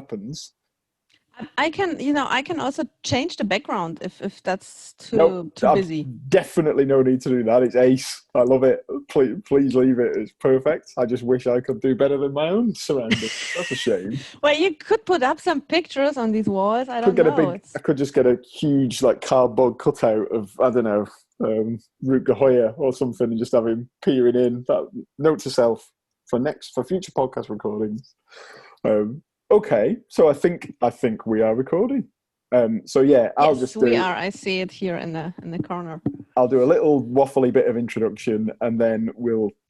happens. I can also change the background if that's too busy. Definitely no need to do that. It's ace. I love it. Please leave it. It's perfect. I just wish I could do better than my own surroundings. That's a shame. Well, you could put up some pictures on these walls. I could just get a huge like cardboard cutout of, I don't know, Root Hoyer or something, and just have him peering in. That note to self for future podcast recordings. Okay, so I think we are recording. So yeah, we are. I see it here in the corner. I'll do a little waffly bit of introduction, and then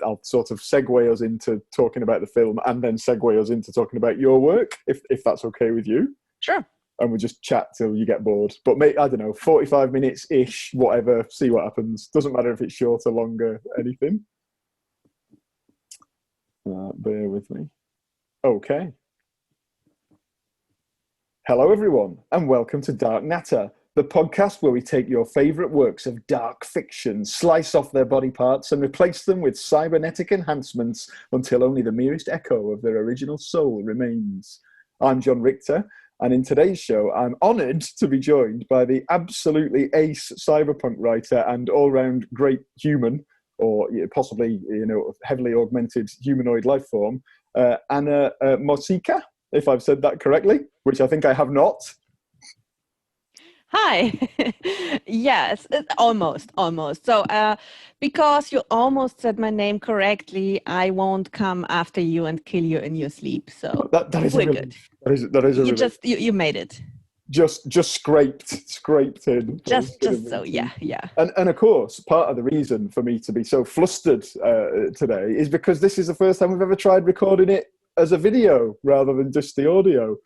I'll sort of segue us into talking about the film, and then segue us into talking about your work, if that's okay with you. Sure. And we'll just chat till you get bored. But I don't know, 45 minutes ish, whatever. See what happens. Doesn't matter if it's shorter, longer, anything. Bear with me. Okay. Hello, everyone, and welcome to Dark Natter, the podcast where we take your favourite works of dark fiction, slice off their body parts, and replace them with cybernetic enhancements until only the merest echo of their original soul remains. I'm John Richter, and in today's show, I'm honoured to be joined by the absolutely ace cyberpunk writer and all-round great human, or possibly heavily augmented humanoid life form, Anna Mocikat, if I've said that correctly, which I think I have not. Hi. Yes, almost. So because you almost said my name correctly, I won't come after you and kill you in your sleep. So that is we're good. That is you made it. Just scraped in. Just so, yeah. And of course, part of the reason for me to be so flustered today is because this is the first time we've ever tried recording it as a video rather than just the audio.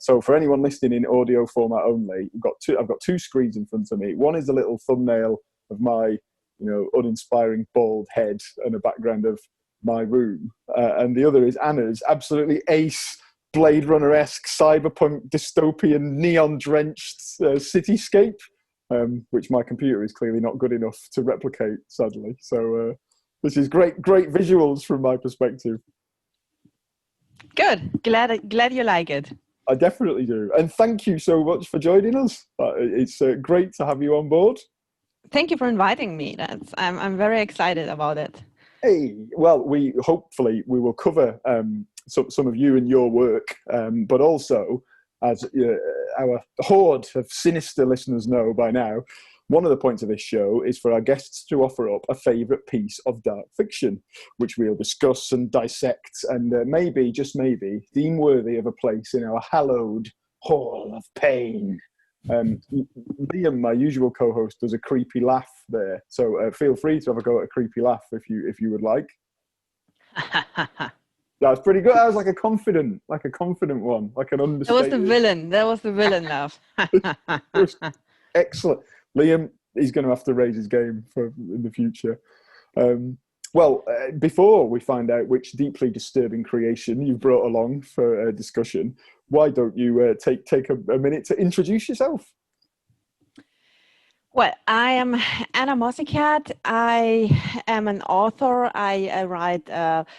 So for anyone listening in audio format only, I've got two screens in front of me. One is a little thumbnail of my, uninspiring bald head and a background of my room, and the other is Anna's absolutely ace Blade Runner-esque cyberpunk dystopian neon-drenched cityscape, which my computer is clearly not good enough to replicate, sadly. So this is great visuals from my perspective. Good. Glad you like it. I definitely do. And thank you so much for joining us. It's great to have you on board. Thank you for inviting me. I'm very excited about it. Hey, well, hopefully we will cover some of you and your work, but also, as our horde of sinister listeners know by now, one of the points of this show is for our guests to offer up a favourite piece of dark fiction, which we'll discuss and dissect and maybe, just maybe, deem worthy of a place in our hallowed hall of pain. Liam, my usual co-host, does a creepy laugh there, so feel free to have a go at a creepy laugh if you would like. That was pretty good. That was like a confident one, like an understated. That was the villain laugh. Excellent. Liam, he's going to have to raise his game in the future. Before we find out which deeply disturbing creation you've brought along for a discussion, why don't you take a minute to introduce yourself? Well, I am Anna Mocikat. I am an author. I write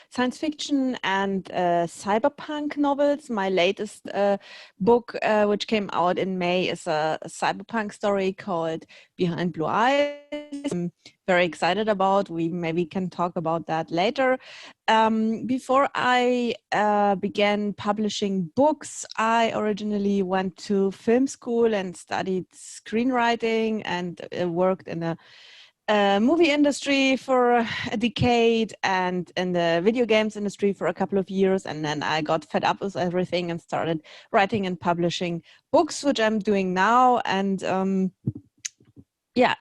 science fiction and cyberpunk novels. My latest book, which came out in May, is a cyberpunk story called Behind Blue Eyes. I'm very excited about. We maybe can talk about that later. Before I began publishing books, I originally went to film school and studied screenwriting and worked in the movie industry for a decade and in the video games industry for a couple of years. And then I got fed up with everything and started writing and publishing books, which I'm doing now. And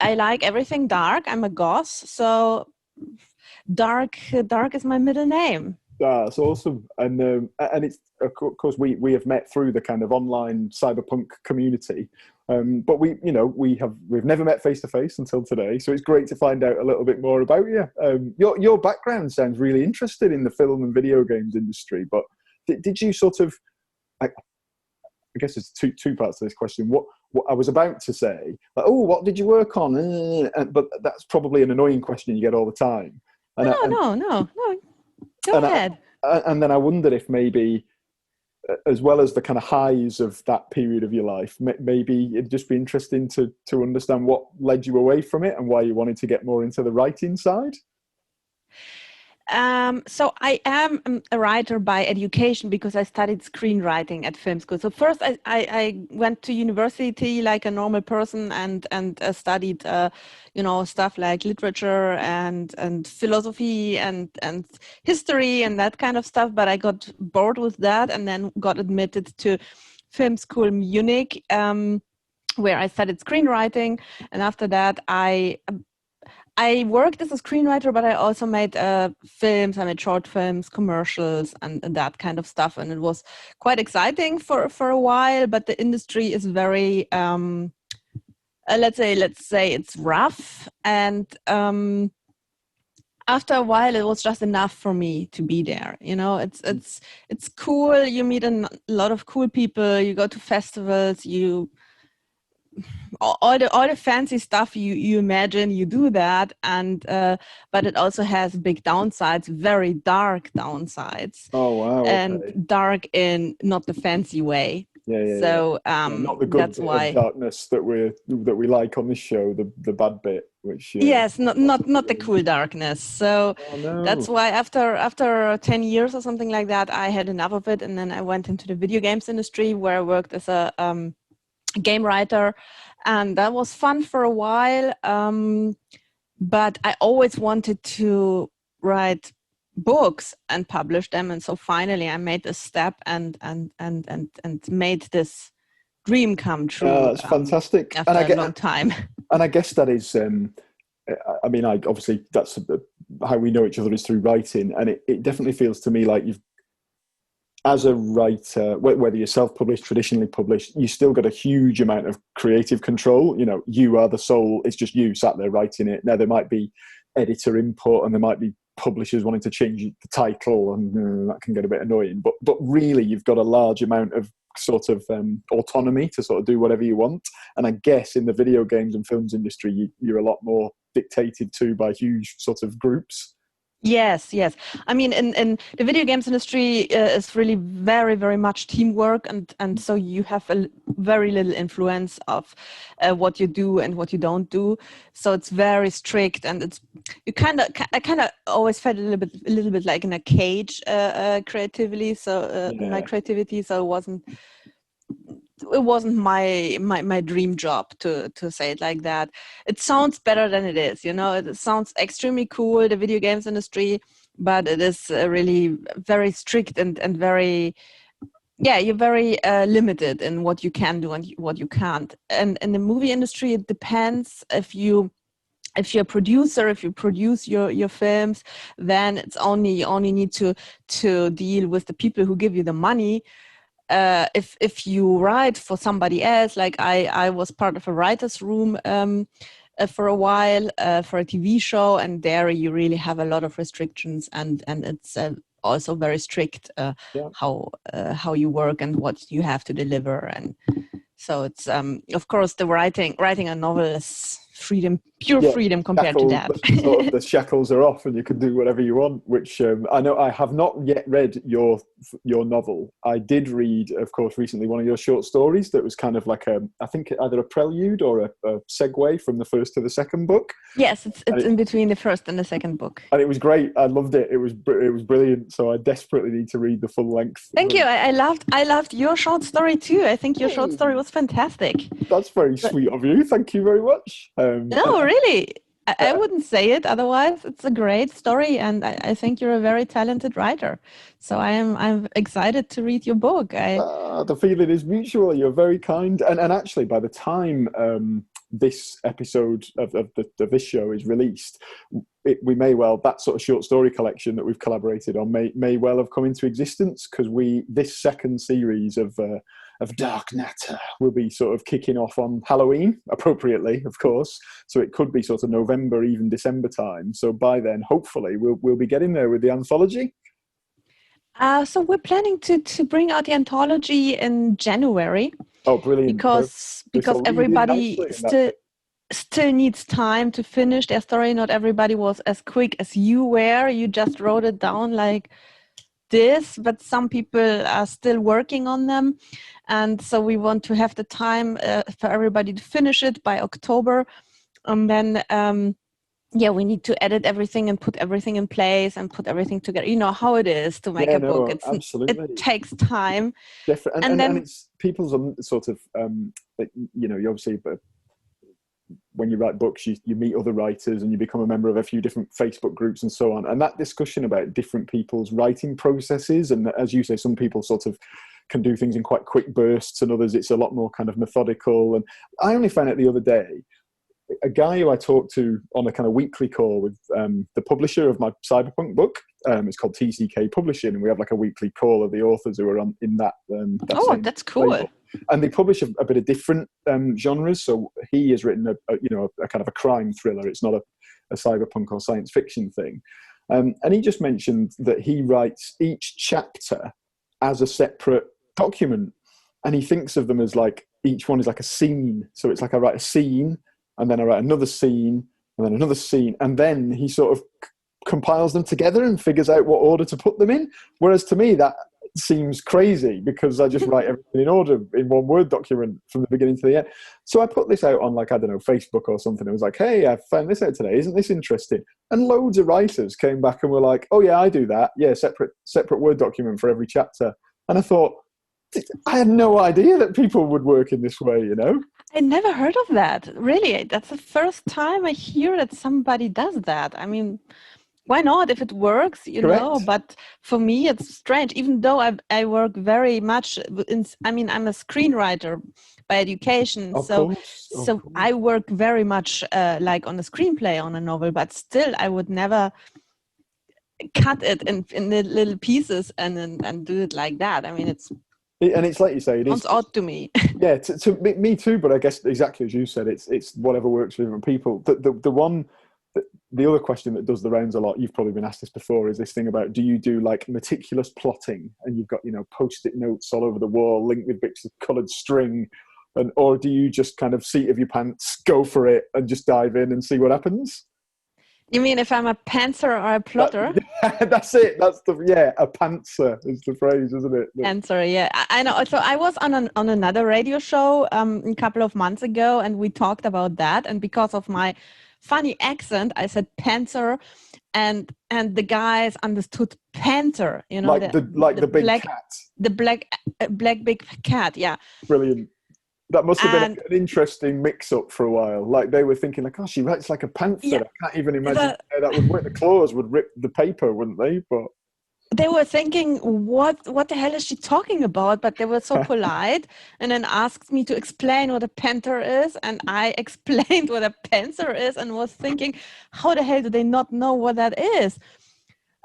I like everything dark. I'm a goth, so dark is my middle name. That's awesome. And it's, of course, we have met through the kind of online cyberpunk community, but we've never met face to face until today. So it's great to find out a little bit more about you. Your background sounds really interesting in the film and video games industry. But did you sort of? I guess there's two parts to this question. What I was about to say, like, what did you work on? But that's probably an annoying question you get all the time. No. Go ahead. And then I wondered if maybe as well as the kind of highs of that period of your life, maybe it'd just be interesting to understand what led you away from it and why you wanted to get more into the writing side. So I am a writer by education because I studied screenwriting at film school. So first I went to university like a normal person and studied stuff like literature and philosophy and history and that kind of stuff. But I got bored with that and then got admitted to film school Munich, where I studied screenwriting. And after that I worked as a screenwriter, but I also made films. I made short films, commercials, and that kind of stuff. And it was quite exciting for a while. But the industry is very, let's say it's rough. And after a while, it was just enough for me to be there. It's cool. You meet a lot of cool people. You go to festivals. All the fancy stuff you imagine, you do that, and but it also has big downsides, very dark downsides. Oh wow! And okay. dark in not the fancy way. Yeah. So not the good that's bit why of darkness that we like on this show, the bad bit, which yes, not the cool darkness. So no. that's why after 10 years or something like that, I had enough of it, and then I went into the video games industry where I worked as a game writer, and that was fun for a while, but I always wanted to write books and publish them, and so finally I made this step and made this dream come true. That's fantastic. After a long time. And I guess that is I mean, obviously that's how we know each other is through writing, and it definitely feels to me like you've, as a writer, whether you're self-published, traditionally published, you still got a huge amount of creative control. You are the soul. It's just you sat there writing it. Now, there might be editor input and there might be publishers wanting to change the title, and that can get a bit annoying. But really, you've got a large amount of sort of autonomy to sort of do whatever you want. And I guess in the video games and films industry, you're a lot more dictated to by huge sort of groups. Yes. I mean, in the video games industry is really very, very much teamwork, and so you have a very little influence of what you do and what you don't do. So it's very strict, and I kind of always felt a little bit like in a cage creatively. So my creativity, so it wasn't my dream job, to say it like that. It sounds better than it is, it sounds extremely cool, the video games industry, but it is really very strict and very, you're very limited in what you can do and what you can't. And in the movie industry, it depends. If you're a producer, if you produce your films, then it's you only need to deal with the people who give you the money. If you write for somebody else, like I was part of a writer's room for a while for a TV show, and there you really have a lot of restrictions, and it's also very strict how you work and what you have to deliver. And so it's of course the writing a novel is pure freedom compared to that. Sort of the shackles are off and you can do whatever you want, which I know I have not yet read your novel. I did read, of course, recently one of your short stories that was kind of like I think either a prelude or a segue from the first to the second book. Yes, it's in between the first and the second book. And it was great. I loved it. It was brilliant. So I desperately need to read the full length. Thank you. I loved your short story too. I think your short story was fantastic. That's very sweet of you. Thank you very much. No, really. I wouldn't say it otherwise. It's a great story, and I think you're a very talented writer. So I'm excited to read your book. The feeling is mutual. You're very kind. And actually, by the time this episode of this show is released, we may well, that sort of short story collection that we've collaborated on may well have come into existence, because this second series of Dark Natter will be sort of kicking off on Halloween, appropriately, of course. So it could be sort of November, even December time. So by then, hopefully, we'll be getting there with the anthology. So we're planning to bring out the anthology in January. Oh, brilliant! Because everybody still needs time to finish their story. Not everybody was as quick as you were. You just wrote it down like this, but some people are still working on them. And so we want to have the time for everybody to finish it by October. And then, we need to edit everything and put everything in place and put everything together. You know how it is to make a book. Absolutely. It takes time. Definitely. And then it's people's sort of, you obviously, when you write books, you meet other writers and you become a member of a few different Facebook groups and so on. And that discussion about different people's writing processes, and as you say, some people sort of can do things in quite quick bursts and others it's a lot more kind of methodical. And I only found out the other day, a guy who I talked to on a kind of weekly call with the publisher of my cyberpunk book. It's called TCK Publishing, and we have like a weekly call of the authors who are in that. That's cool. Label. And they publish a bit of different genres. So he has written a kind of a crime thriller. It's not a cyberpunk or science fiction thing. And he just mentioned that he writes each chapter as a separate document, and he thinks of them as like each one is like a scene. So it's like I write a scene, and then I write another scene, and then another scene, and then he sort of compiles them together and figures out what order to put them in. Whereas to me, that seems crazy because I just write everything in order in one Word document from the beginning to the end. So I put this out on like, I don't know, Facebook or something. It was like, hey, I found this out today. Isn't this interesting? And loads of writers came back and were like, oh yeah, I do that. Yeah, separate Word document for every chapter. And I thought, I had no idea that people would work in this way, I never heard of that. Really, that's the first time I hear that somebody does that. I mean, why not if it works, Correct. But for me, it's strange, even though I work very much I'm a screenwriter by education. Of course. I work very much like on a screenplay on a novel, but still I would never cut it in the little pieces and do it like that. I mean, it's like you say, it sounds odd to me. Yeah, to me too. But I guess exactly as you said, it's whatever works for different people. The other question that does the rounds a lot, you've probably been asked this before, is this thing about, do you do like meticulous plotting and you've got post-it notes all over the wall linked with bits of coloured string, or do you just kind of seat of your pants, go for it, and just dive in and see what happens? You mean if I'm a pantser or a plotter? That's it. A pantser is the phrase, isn't it? Pantser, yeah. I know. So I was on another radio show a couple of months ago, and we talked about that. And because of my funny accent, I said pantser, and the guys understood panther. The big cat. The black big cat. Yeah. Brilliant. That must have been an interesting mix-up for a while. Like they were thinking, like, "Oh, she writes like a panther." Yeah, I can't even imagine how that would work. The claws would rip the paper, wouldn't they? But they were thinking, "What the hell is she talking about?" But they were so polite, and then asked me to explain what a panther is, and I explained what a panther is, and was thinking, "How the hell do they not know what that is?"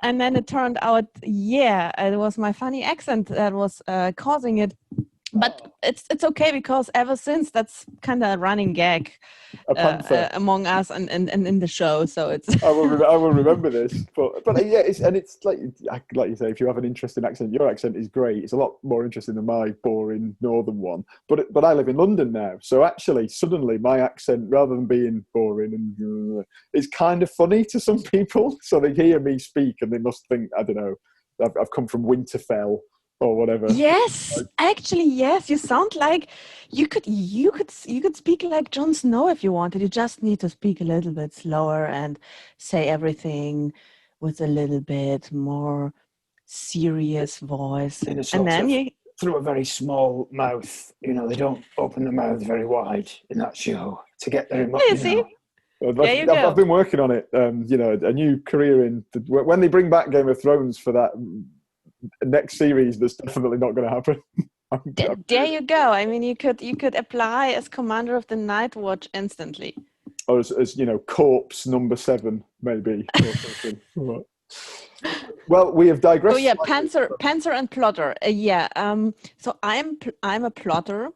And then it turned out, it was my funny accent that was causing it. But it's okay because ever since that's kind of a running gag among us and in the show. So it's I will remember this. But yeah, it's like you say, if you have an interesting accent, your accent is great. It's a lot more interesting than my boring northern one. But I live in London now, so actually suddenly my accent, rather than being boring and it's kind of funny to some people. So they hear me speak and they must think, I don't know, I've come from Winterfell or whatever. Yes, actually, yes. You sound like you could speak like Jon Snow if you wanted. You just need to speak a little bit slower and say everything with a little bit more serious voice. And then through a very small mouth. They don't open the mouth very wide in that show to get their emotion. I've been working on it. A new career when they bring back Game of Thrones for that next series, that's definitely not going to happen. There you go. I mean, you could apply as commander of the Night Watch instantly, or as corpse number 7 maybe, or something. Well, we have digressed. Oh yeah, pantser and plotter. So I'm a plotter.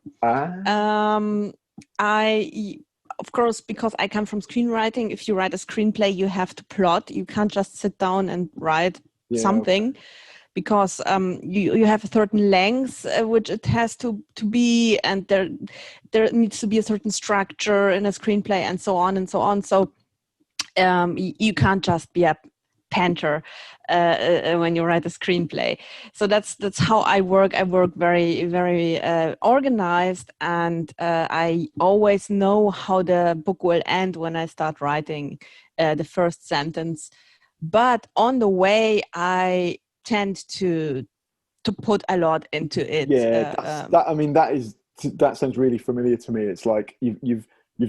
Of course, because I come from screenwriting, if you write a screenplay, you have to plot. You can't just sit down and write something. Okay. Because you have a certain length which it has to be, and there needs to be a certain structure in a screenplay, and so on and so on. So you can't just be a canter when you write a screenplay. So that's how I work. I work very, very organized, and I always know how the book will end when I start writing the first sentence. But on the way, I tend to put a lot into it. Yeah, I mean, that sounds really familiar to me. It's like you've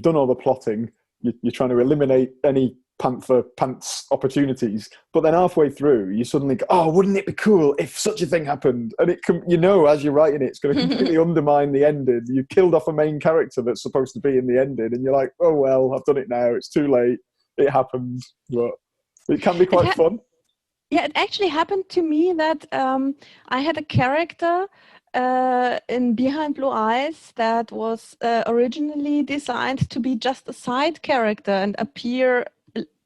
done all the plotting. You're trying to eliminate any pants opportunities, but then halfway through, you suddenly go, "Oh, wouldn't it be cool if such a thing happened?" And it can, as you're writing it, it's going to completely undermine the ending. You killed off a main character that's supposed to be in the ending, and you're like, "Oh well, I've done it now. It's too late. It happened." But it can be quite fun. Yeah, it actually happened to me that I had a character in Behind Blue Eyes that was originally designed to be just a side character and appear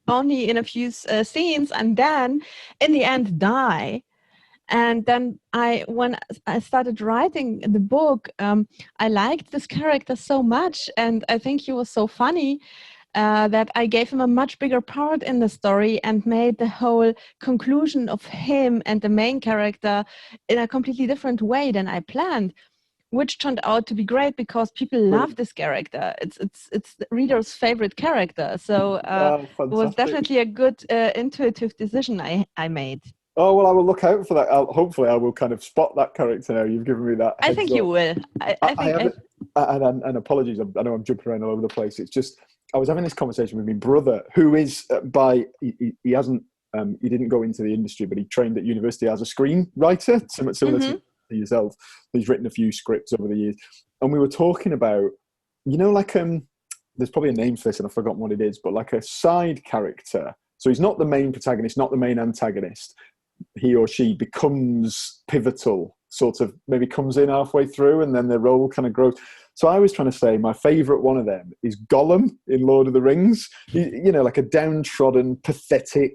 only in a few scenes, and then in the end die. And then when I started writing the book, I liked this character so much, and I think he was so funny that I gave him a much bigger part in the story and made the whole conclusion of him and the main character in a completely different way than I planned, which turned out to be great because people love this character. It's the reader's favorite character. So it was definitely a good intuitive decision I made. Oh, well, I will look out for that. Hopefully I will kind of spot that character now. You've given me that. I think you will. And apologies, I know I'm jumping around all over the place. It's just, I was having this conversation with my brother, who is he hasn't, he didn't go into the industry, but he trained at university as a screenwriter, similar to yourself. He's written a few scripts over the years. And we were talking about, there's probably a name for this and I've forgotten what it is, but like a side character. So he's not the main protagonist, not the main antagonist. He or she becomes pivotal, sort of maybe comes in halfway through and then their role kind of grows. So I was trying to say my favourite one of them is Gollum in Lord of the Rings. Like a downtrodden, pathetic,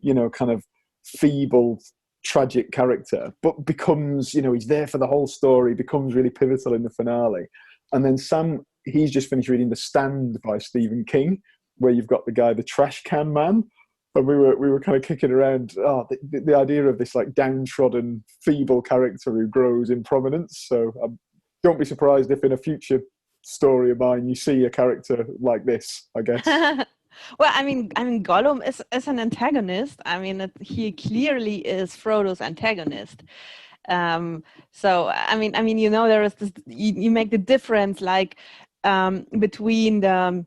kind of feeble, tragic character, but becomes, he's there for the whole story, becomes really pivotal in the finale. And then Sam, he's just finished reading The Stand by Stephen King, where you've got the guy, the trash can man. And we were kind of kicking around the idea of this like downtrodden, feeble character who grows in prominence. So don't be surprised if in a future story of mine you see a character like this, I guess. Well, I mean, Gollum is an antagonist. I mean, he clearly is Frodo's antagonist. So I mean, there is this. You make the difference, like between the.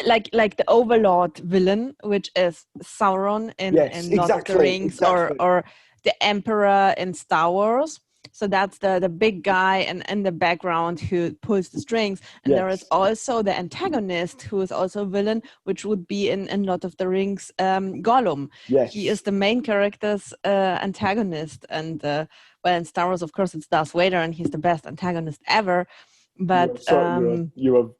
Like the Overlord villain, which is Sauron in Lord of the Rings, or the Emperor in Star Wars. So that's the big guy in the background who pulls the strings. And there is also the antagonist who is also a villain, which would be in Lord of the Rings, Gollum. Yes. He is the main character's antagonist. And in Star Wars, of course, it's Darth Vader, and he's the best antagonist ever. But you are.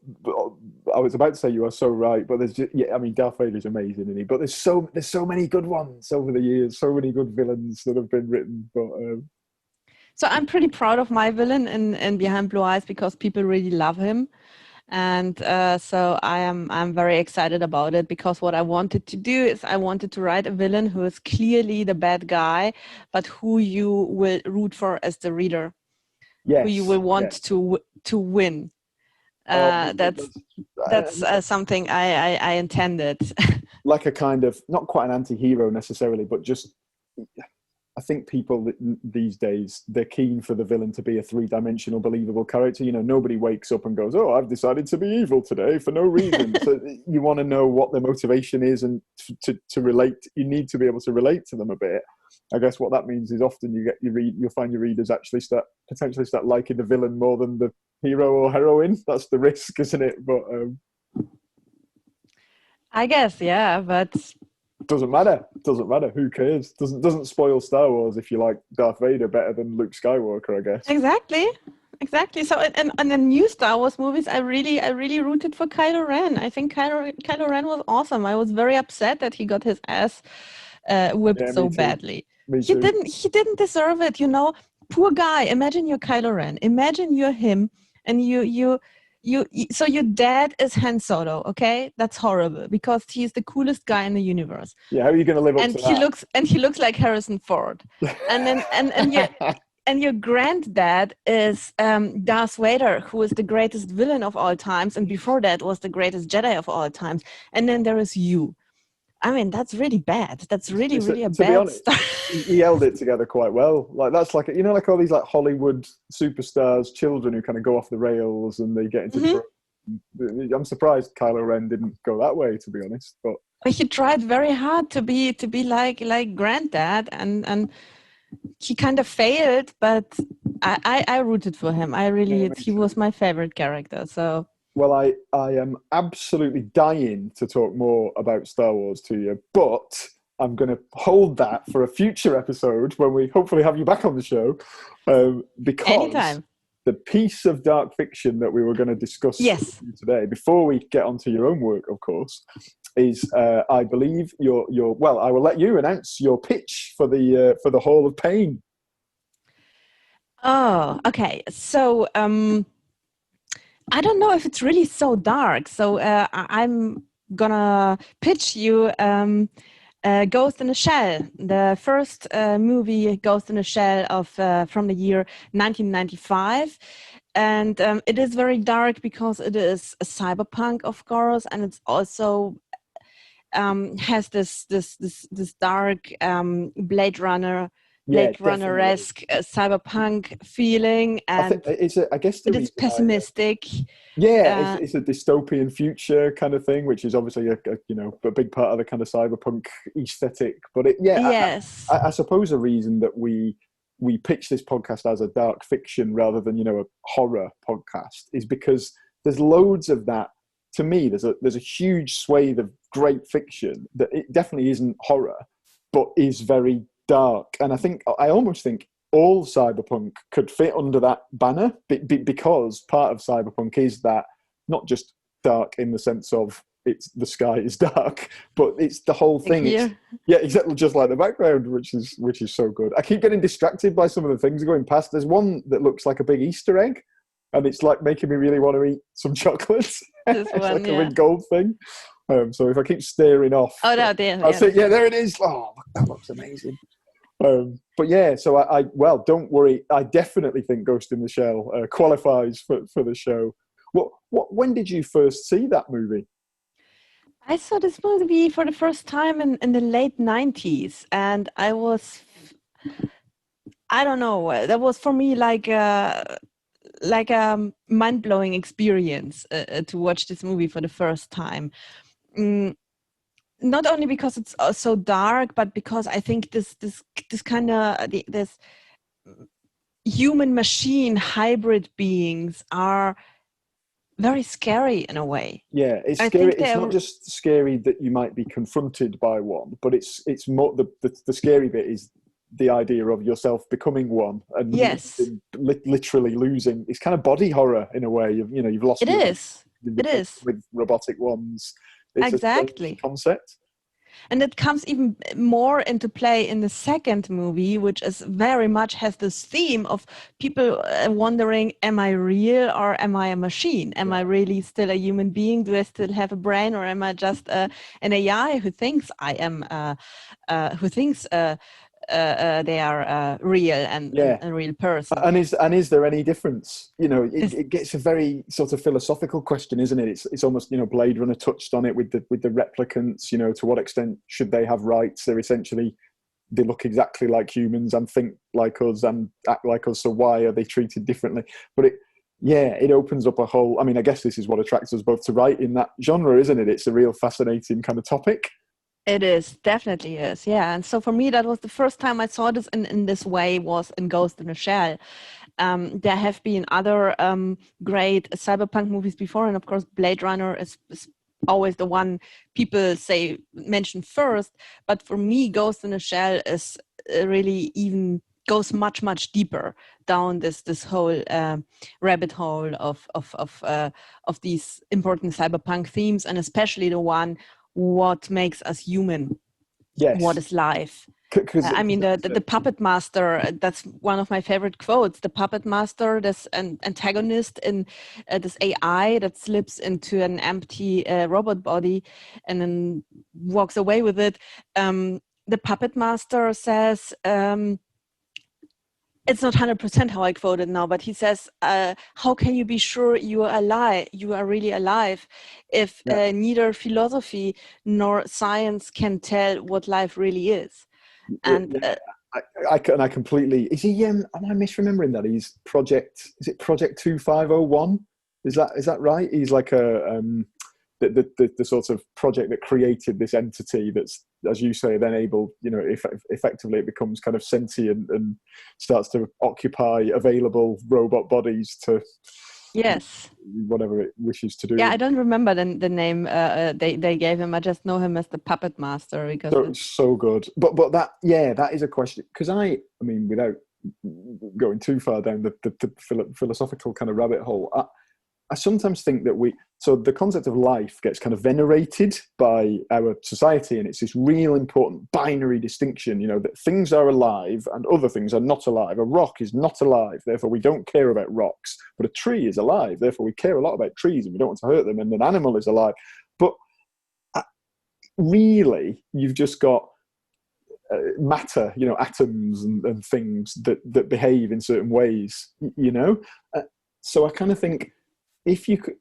I was about to say you are so right, but there's just, Darth Vader is amazing, isn't he? But there's so many good ones over the years, so many good villains that have been written. But so I'm pretty proud of my villain in Behind Blue Eyes because people really love him, and so I'm very excited about it because what I wanted to do is I wanted to write a villain who is clearly the bad guy, but who you will root for as the reader. Yes, who you will want to win. That's something I intended. Like a kind of, not quite an anti-hero necessarily, but just, I think people these days, they're keen for the villain to be a three-dimensional, believable character. Nobody wakes up and goes, "Oh, I've decided to be evil today for no reason." So you want to know what their motivation is, and to relate, you need to be able to relate to them a bit. I guess what that means is often you'll find your readers actually potentially start liking the villain more than the hero or heroine. That's the risk, isn't it? But I guess, yeah, but doesn't matter. Who cares? Doesn't spoil Star Wars if you like Darth Vader better than Luke Skywalker, I guess. Exactly. So in the new Star Wars movies, I really rooted for Kylo Ren. I think Kylo Ren was awesome. I was very upset that he got his ass whipped so badly. He didn't deserve it, Poor guy. Imagine you're Kylo Ren. Imagine you're him, and you so your dad is Han Solo, okay? That's horrible because he's the coolest guy in the universe. Yeah, how are you going to live up to that? He looks like Harrison Ford. And then and your granddad is Darth Vader, who is the greatest villain of all times, and before that was the greatest Jedi of all times. And then there is you. I mean, that's really bad. That's really a bad. To be honest, he held it together quite well. Like that's like like all these like Hollywood superstars, children who kind of go off the rails and they get into trouble. I'm surprised Kylo Ren didn't go that way, to be honest. But he tried very hard to be like granddad, and he kind of failed. But I rooted for him. He was my favorite character. So. Well, I am absolutely dying to talk more about Star Wars to you, but I'm going to hold that for a future episode when we hopefully have you back on the show. Because anytime. The piece of dark fiction that we were going to discuss today, before we get onto your own work, of course, is I believe your well, I will let you announce your pitch for the Hall of Pain. Oh, okay. So. I don't know if it's really so dark, so I'm gonna pitch you Ghost in a Shell, the first movie Ghost in a Shell of from the year 1995, and it is very dark because it is a cyberpunk, of course, and it's also has this dark Blade Runner-esque cyberpunk feeling, and I guess it is pessimistic. It's a dystopian future kind of thing, which is obviously a big part of the kind of cyberpunk aesthetic. But I suppose a reason that we pitch this podcast as a dark fiction rather than a horror podcast is because there's loads of that. To me, there's a huge swathe of great fiction that it definitely isn't horror, but is very dark. And I almost think all cyberpunk could fit under that banner because part of cyberpunk is that not just dark in the sense of the sky is dark, but it's the whole thing. Exactly, just like the background, which is so good. I keep getting distracted by some of the things going past. There's one that looks like a big Easter egg, and it's like making me really want to eat some chocolates. It's like a big gold thing. So if I keep staring off, I'll say, there it is. Oh, that looks amazing. But yeah, so don't worry. I definitely think Ghost in the Shell qualifies for the show. When did you first see that movie? I saw this movie for the first time in the late 90s, and I don't know, that was for me like a mind-blowing experience to watch this movie for the first time. Not only because it's so dark, but because I think this kind of this human machine hybrid beings are very scary in a way. Yeah, it's scary. It's not just scary that you might be confronted by one, but it's more the scary bit is the idea of yourself becoming one and literally losing. It's kind of body horror in a way. You've lost. It is with robotic ones. It's exactly a concept. And it comes even more into play in the second movie, which is very much has this theme of people wondering, am I real or am I a machine? Am I really still a human being? Do I still have a brain, or am I just an AI who thinks I am, who thinks they are real and a real person? And is there any difference? It gets a very sort of philosophical question, isn't it? It's almost Blade Runner touched on it with the replicants. To what extent should they have rights? They look exactly like humans and think like us and act like us. So why are they treated differently? But it opens up a whole. I mean, I guess this is what attracts us both to write in that genre, isn't it? It's a real fascinating kind of topic. It is, definitely is, yeah. And so for me, that was the first time I saw this in this way, was in Ghost in a Shell. There have been other great cyberpunk movies before, and of course Blade Runner is always the one people mention first. But for me, Ghost in a Shell is really even goes much deeper down this whole rabbit hole of these important cyberpunk themes, and especially the one, what makes us human? Yes. What is life? I mean, the puppet master, that's one of my favorite quotes. The puppet master, this an antagonist in this AI that slips into an empty robot body and then walks away with it. The puppet master says, it's not 100% how I quote it now, but he says, how can you be sure you are alive? You are really alive if neither philosophy nor science can tell what life really is. And I completely. Is he? Am I misremembering that? He's Project 2501? Is that right? He's like the sort of project that created this entity that's, as you say, then able, effectively it becomes kind of sentient and starts to occupy available robot bodies to whatever it wishes to do. Yeah, I don't remember the name they gave him. I just know him as the puppet master because so good. But that is a question, because I mean, without going too far down the philosophical kind of rabbit hole, I sometimes think that so the concept of life gets kind of venerated by our society, and it's this real important binary distinction, that things are alive and other things are not alive. A rock is not alive, therefore we don't care about rocks, but a tree is alive, therefore we care a lot about trees and we don't want to hurt them, and an animal is alive. But really, you've just got matter, atoms and things that behave in certain ways, so I kind of think, if you could,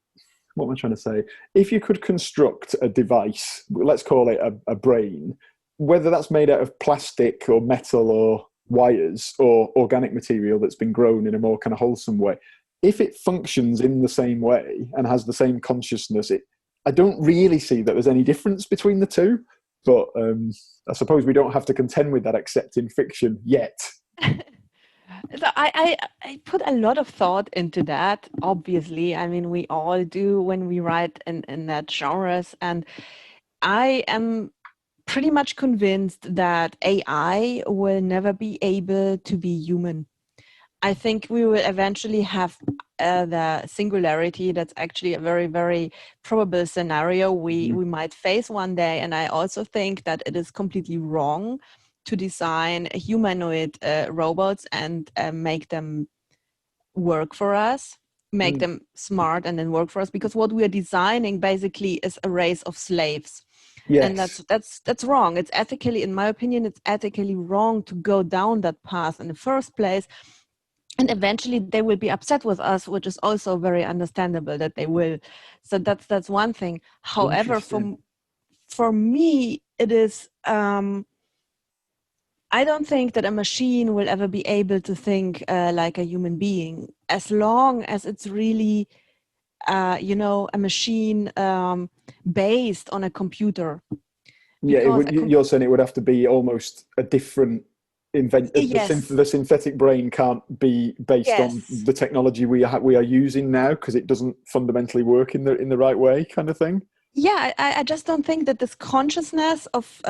what am I trying to say? If you could construct a device, let's call it a brain, whether that's made out of plastic or metal or wires or organic material that's been grown in a more kind of wholesome way, if it functions in the same way and has the same consciousness, I don't really see that there's any difference between the two. But I suppose we don't have to contend with that except in fiction yet. So I put a lot of thought into that, obviously. I mean, we all do when we write in that genres. And I am pretty much convinced that AI will never be able to be human. I think we will eventually have the singularity. That's actually a very, very probable scenario we might face one day. And I also think that it is completely wrong to design humanoid robots and make them work for us, make them smart and then work for us, because what we are designing basically is a race of slaves. Yes. And that's wrong. It's ethically, in my opinion, it's ethically wrong to go down that path in the first place. And eventually they will be upset with us, which is also very understandable that they will. So that's one thing. However, for me, it is, I don't think that a machine will ever be able to think like a human being, as long as it's really, a machine based on a computer. You're saying it would have to be almost a different Yes. The synthetic brain can't be based on the technology we are using now, because it doesn't fundamentally work in the right way, kind of thing. Yeah, I just don't think that this consciousness of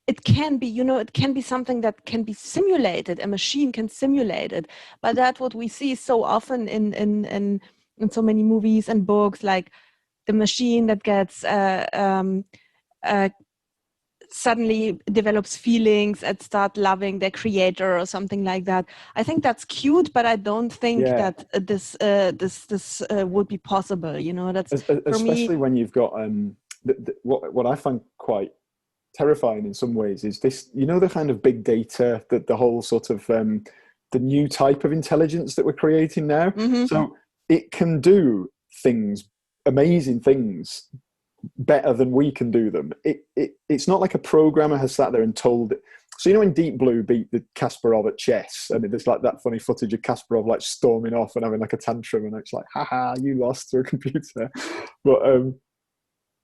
it can be, it can be something that can be simulated. A machine can simulate it, but that's what we see so often in so many movies and books, like the machine that gets suddenly develops feelings and start loving their creator or something like that. I think that's cute, but I don't think that this would be possible. That's especially for me, when you've got what I find quite terrifying in some ways is this. The kind of big data, that the whole sort of the new type of intelligence that we're creating now. Mm-hmm. So it can do things, amazing things, better than we can do them. It's not like a programmer has sat there and told it. So when Deep Blue beat the Kasparov at chess, and there's like that funny footage of Kasparov like storming off and having like a tantrum, and it's like, haha, you lost to a computer. But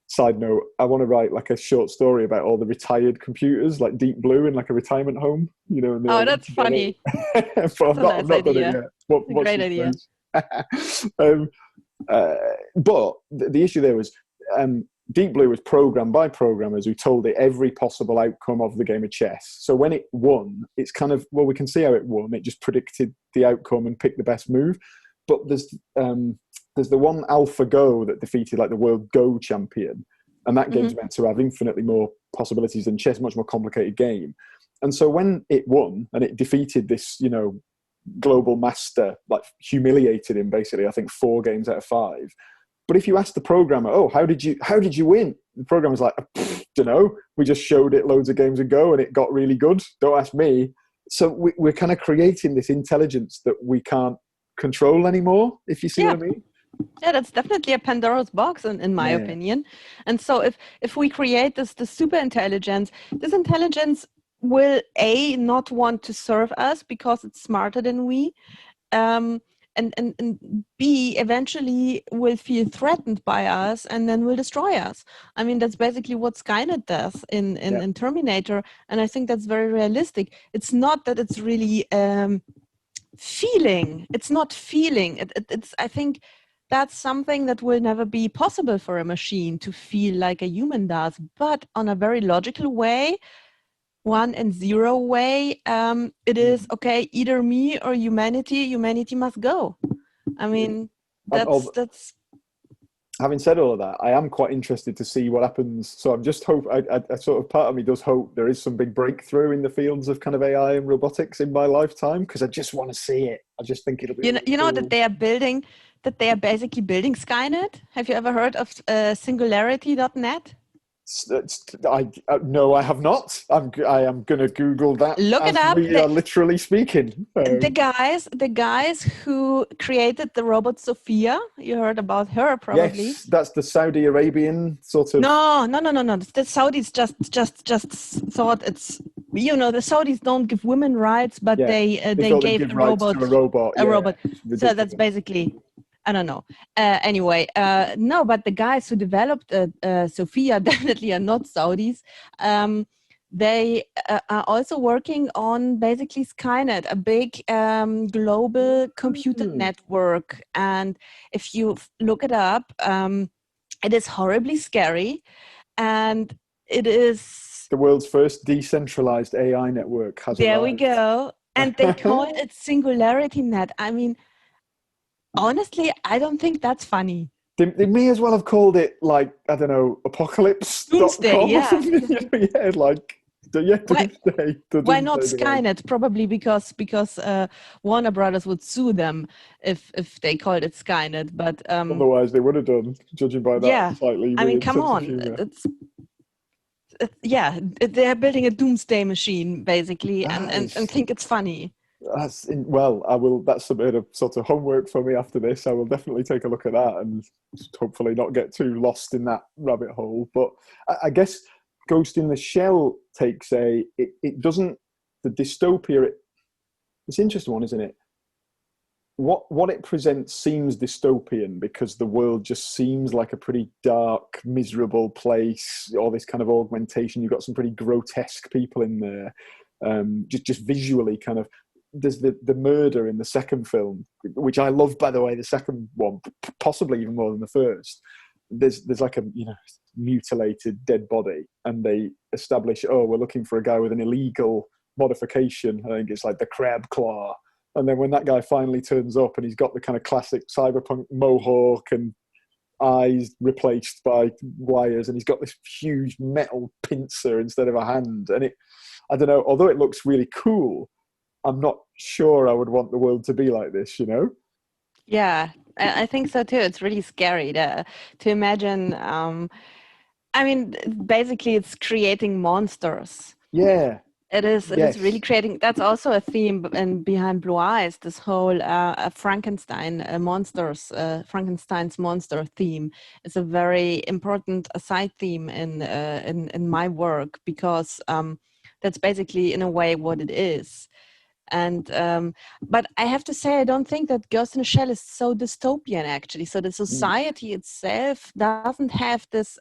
side note, I want to write like a short story about all the retired computers, like Deep Blue in like a retirement home, and that's funny. But I've not done it yet. Great idea. But the issue there was, Deep Blue was programmed by programmers who told it every possible outcome of the game of chess. So when it won, it's kind of, we can see how it won. It just predicted the outcome and picked the best move. But there's the one AlphaGo that defeated like the world Go champion, and that game's meant to have infinitely more possibilities than chess, much more complicated game. And so when it won and it defeated this, global master, like humiliated him basically, I think 4 games out of 5. But if you ask the programmer, oh, how did you win? The programmer's like, don't know. We just showed it loads of games ago and it got really good. Don't ask me. So we're kind of creating this intelligence that we can't control anymore, if you see what I mean. Yeah, that's definitely a Pandora's box in my opinion. And so if we create this super intelligence, this intelligence will not want to serve us because it's smarter than we. And B, eventually will feel threatened by us and then will destroy us. I mean, that's basically what Skynet does in Terminator. And I think that's very realistic. It's not that it's really feeling. It's not feeling. It's I think that's something that will never be possible for a machine to feel like a human does. But on a very logical way, 1 and 0 way, it is okay, either me or humanity must go. I mean, that's having said all of that, I am quite interested to see what happens. So I'm just I sort of, part of me does hope there is some big breakthrough in the fields of kind of AI and robotics in my lifetime, because I just want to see it. I just think it'll be you know cool. that they are basically building Skynet. Have you ever heard of singularity.net? No, I have not. I am going to Google that. Look it up. We are literally speaking. The guys who created the robot Sophia. You heard about her, probably. Yes, that's the Saudi Arabian sort of. No. The Saudis just thought it's. The Saudis don't give women rights, but they gave a robot. To a robot. A robot. So that's basically. I don't know. Anyway, no, but the guys who developed Sophia definitely are not Saudis. They are also working on basically Skynet, a big global computer network. And if you look it up, it is horribly scary. And it is... The world's first decentralized AI network has There arrived. we go. And they call it Singularity Net. I mean... Honestly, I don't think that's funny. They may as well have called it, like, I don't know, Apocalypse. Doomsday, yeah. Doomsday. Why not Skynet? Probably because Warner Brothers would sue them if they called it Skynet. But otherwise, they would have done, judging by that slightly. I mean, come on. They're building a doomsday machine, basically, and think it's funny. I will. That's a bit of sort of homework for me after this. I will definitely take a look at that and hopefully not get too lost in that rabbit hole. But I guess Ghost in the Shell takes it doesn't, the dystopia, it's an interesting one, isn't it? What it presents seems dystopian because the world just seems like a pretty dark, miserable place. All this kind of augmentation. You've got some pretty grotesque people in there. Just visually kind of. There's the murder in the second film, which I love, by the way, the second one, possibly even more than the first. There's like a mutilated dead body, and they establish, we're looking for a guy with an illegal modification. I think it's like the crab claw. And then when that guy finally turns up and he's got the kind of classic cyberpunk mohawk and eyes replaced by wires, and he's got this huge metal pincer instead of a hand. And I don't know, although it looks really cool, I'm not sure I would want the world to be like this, Yeah, I think so too. It's really scary to imagine. I mean, basically, it's creating monsters. Yeah. It is really creating. That's also a theme behind Blue Eyes. This whole Frankenstein's monster theme is a very important side theme in my work, because that's basically in a way what it is. And but I have to say, I don't think that Ghost in the Shell is so dystopian, actually. So the society itself doesn't have this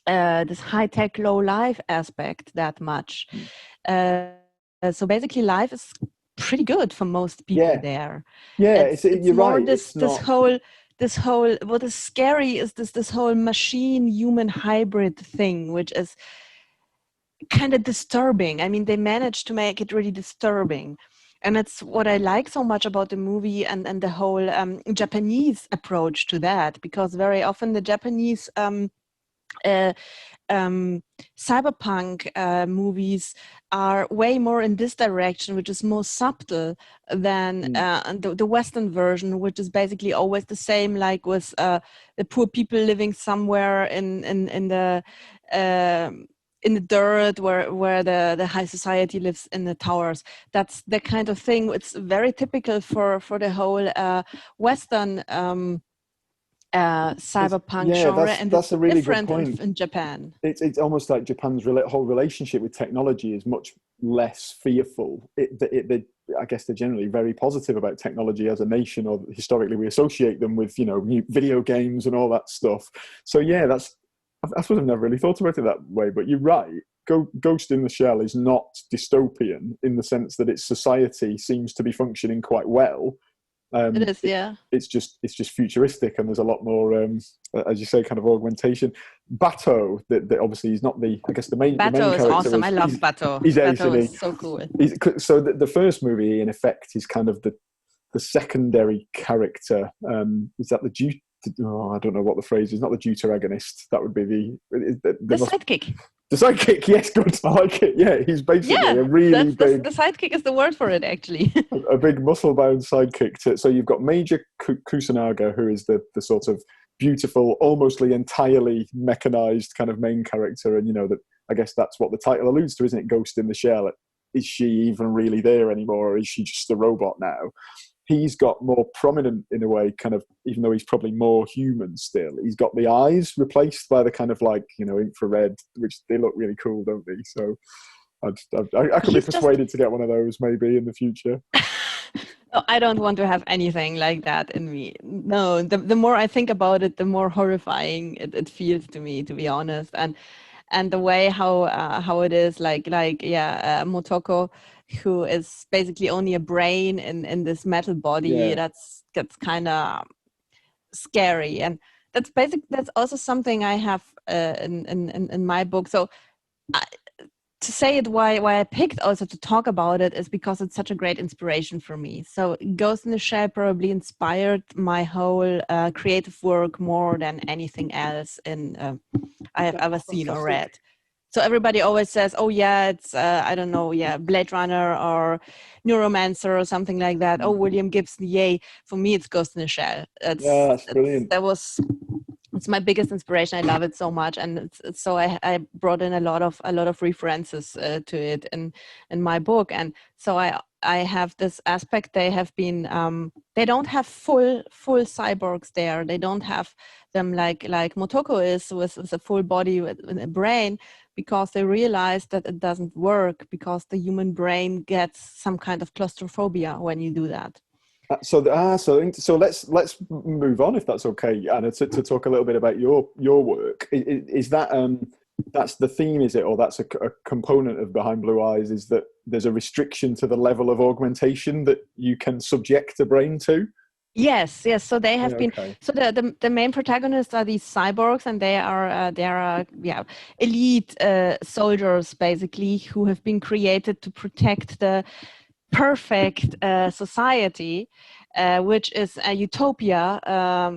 this high-tech, low-life aspect that much. So basically, life is pretty good for most people there. Yeah, it's you're more right. This whole what is scary is this whole machine-human hybrid thing, which is kind of disturbing. I mean, they managed to make it really disturbing. And it's what I like so much about the movie and the whole Japanese approach to that, because very often the Japanese cyberpunk movies are way more in this direction, which is more subtle than the Western version, which is basically always the same, like with the poor people living somewhere in the dirt where the high society lives in the towers. That's the kind of thing. It's very typical for the whole Western cyberpunk genre, and that's it's a really good different point. in Japan. It's almost like Japan's whole relationship with technology is much less fearful. I guess they're generally very positive about technology as a nation, or historically we associate them with, new video games and all that stuff. So yeah, I suppose I've never really thought about it that way, but you're right. Ghost in the Shell is not dystopian in the sense that its society seems to be functioning quite well. It is, yeah. It's just futuristic, and there's a lot more, as you say, kind of augmentation. Bato, that obviously he's not the main. Bato the main is awesome. I love Bato. Bato is so cool. So the first movie, in effect, is kind of the secondary character. Is that the I don't know what the phrase is. Not the deuteragonist. That would be the sidekick. The sidekick, yes, good. I like it. Yeah, he's basically a really big. The sidekick is the word for it, actually. a big muscle-bound sidekick. So you've got Major Kusunaga, who is the sort of beautiful, almost entirely mechanized kind of main character, and that I guess that's what the title alludes to, isn't it? Ghost in the Shell. Is she even really there anymore, or is she just a robot now? He's got more prominent, in a way, kind of, even though he's probably more human still, he's got the eyes replaced by the kind of infrared, which they look really cool, don't they? So I could be persuaded to get one of those maybe in the future. I don't want to have anything like that in me. No, the more I think about it, the more horrifying it feels to me, to be honest. And the way how it is, Motoko, who is basically only a brain in this metal body, that's kind of scary. And that's also something I have in my book. So to say it, why I picked also to talk about it is because it's such a great inspiration for me. So Ghost in the Shell probably inspired my whole creative work more than anything else I have ever seen or read. So everybody always says, oh yeah, it's, Blade Runner or Neuromancer or something like that. Oh, William Gibson, yay. For me, it's Ghost in the Shell. That's brilliant. It's my biggest inspiration. I love it so much. And so I brought in a lot of references to it in my book. And so I have this aspect. They have been, they don't have full cyborgs there. They don't have them like Motoko is with a full body with a brain, because they realized that it doesn't work, because the human brain gets some kind of claustrophobia when you do that. So let's move on, if that's okay, Anna, to talk a little bit about your work. Is that that's the theme, is it, or that's a component of Behind Blue Eyes? Is that there's a restriction to the level of augmentation that you can subject a brain to? Yes. So they have been. So the main protagonists are these cyborgs, and they are elite soldiers, basically, who have been created to protect the perfect society, which is a utopia,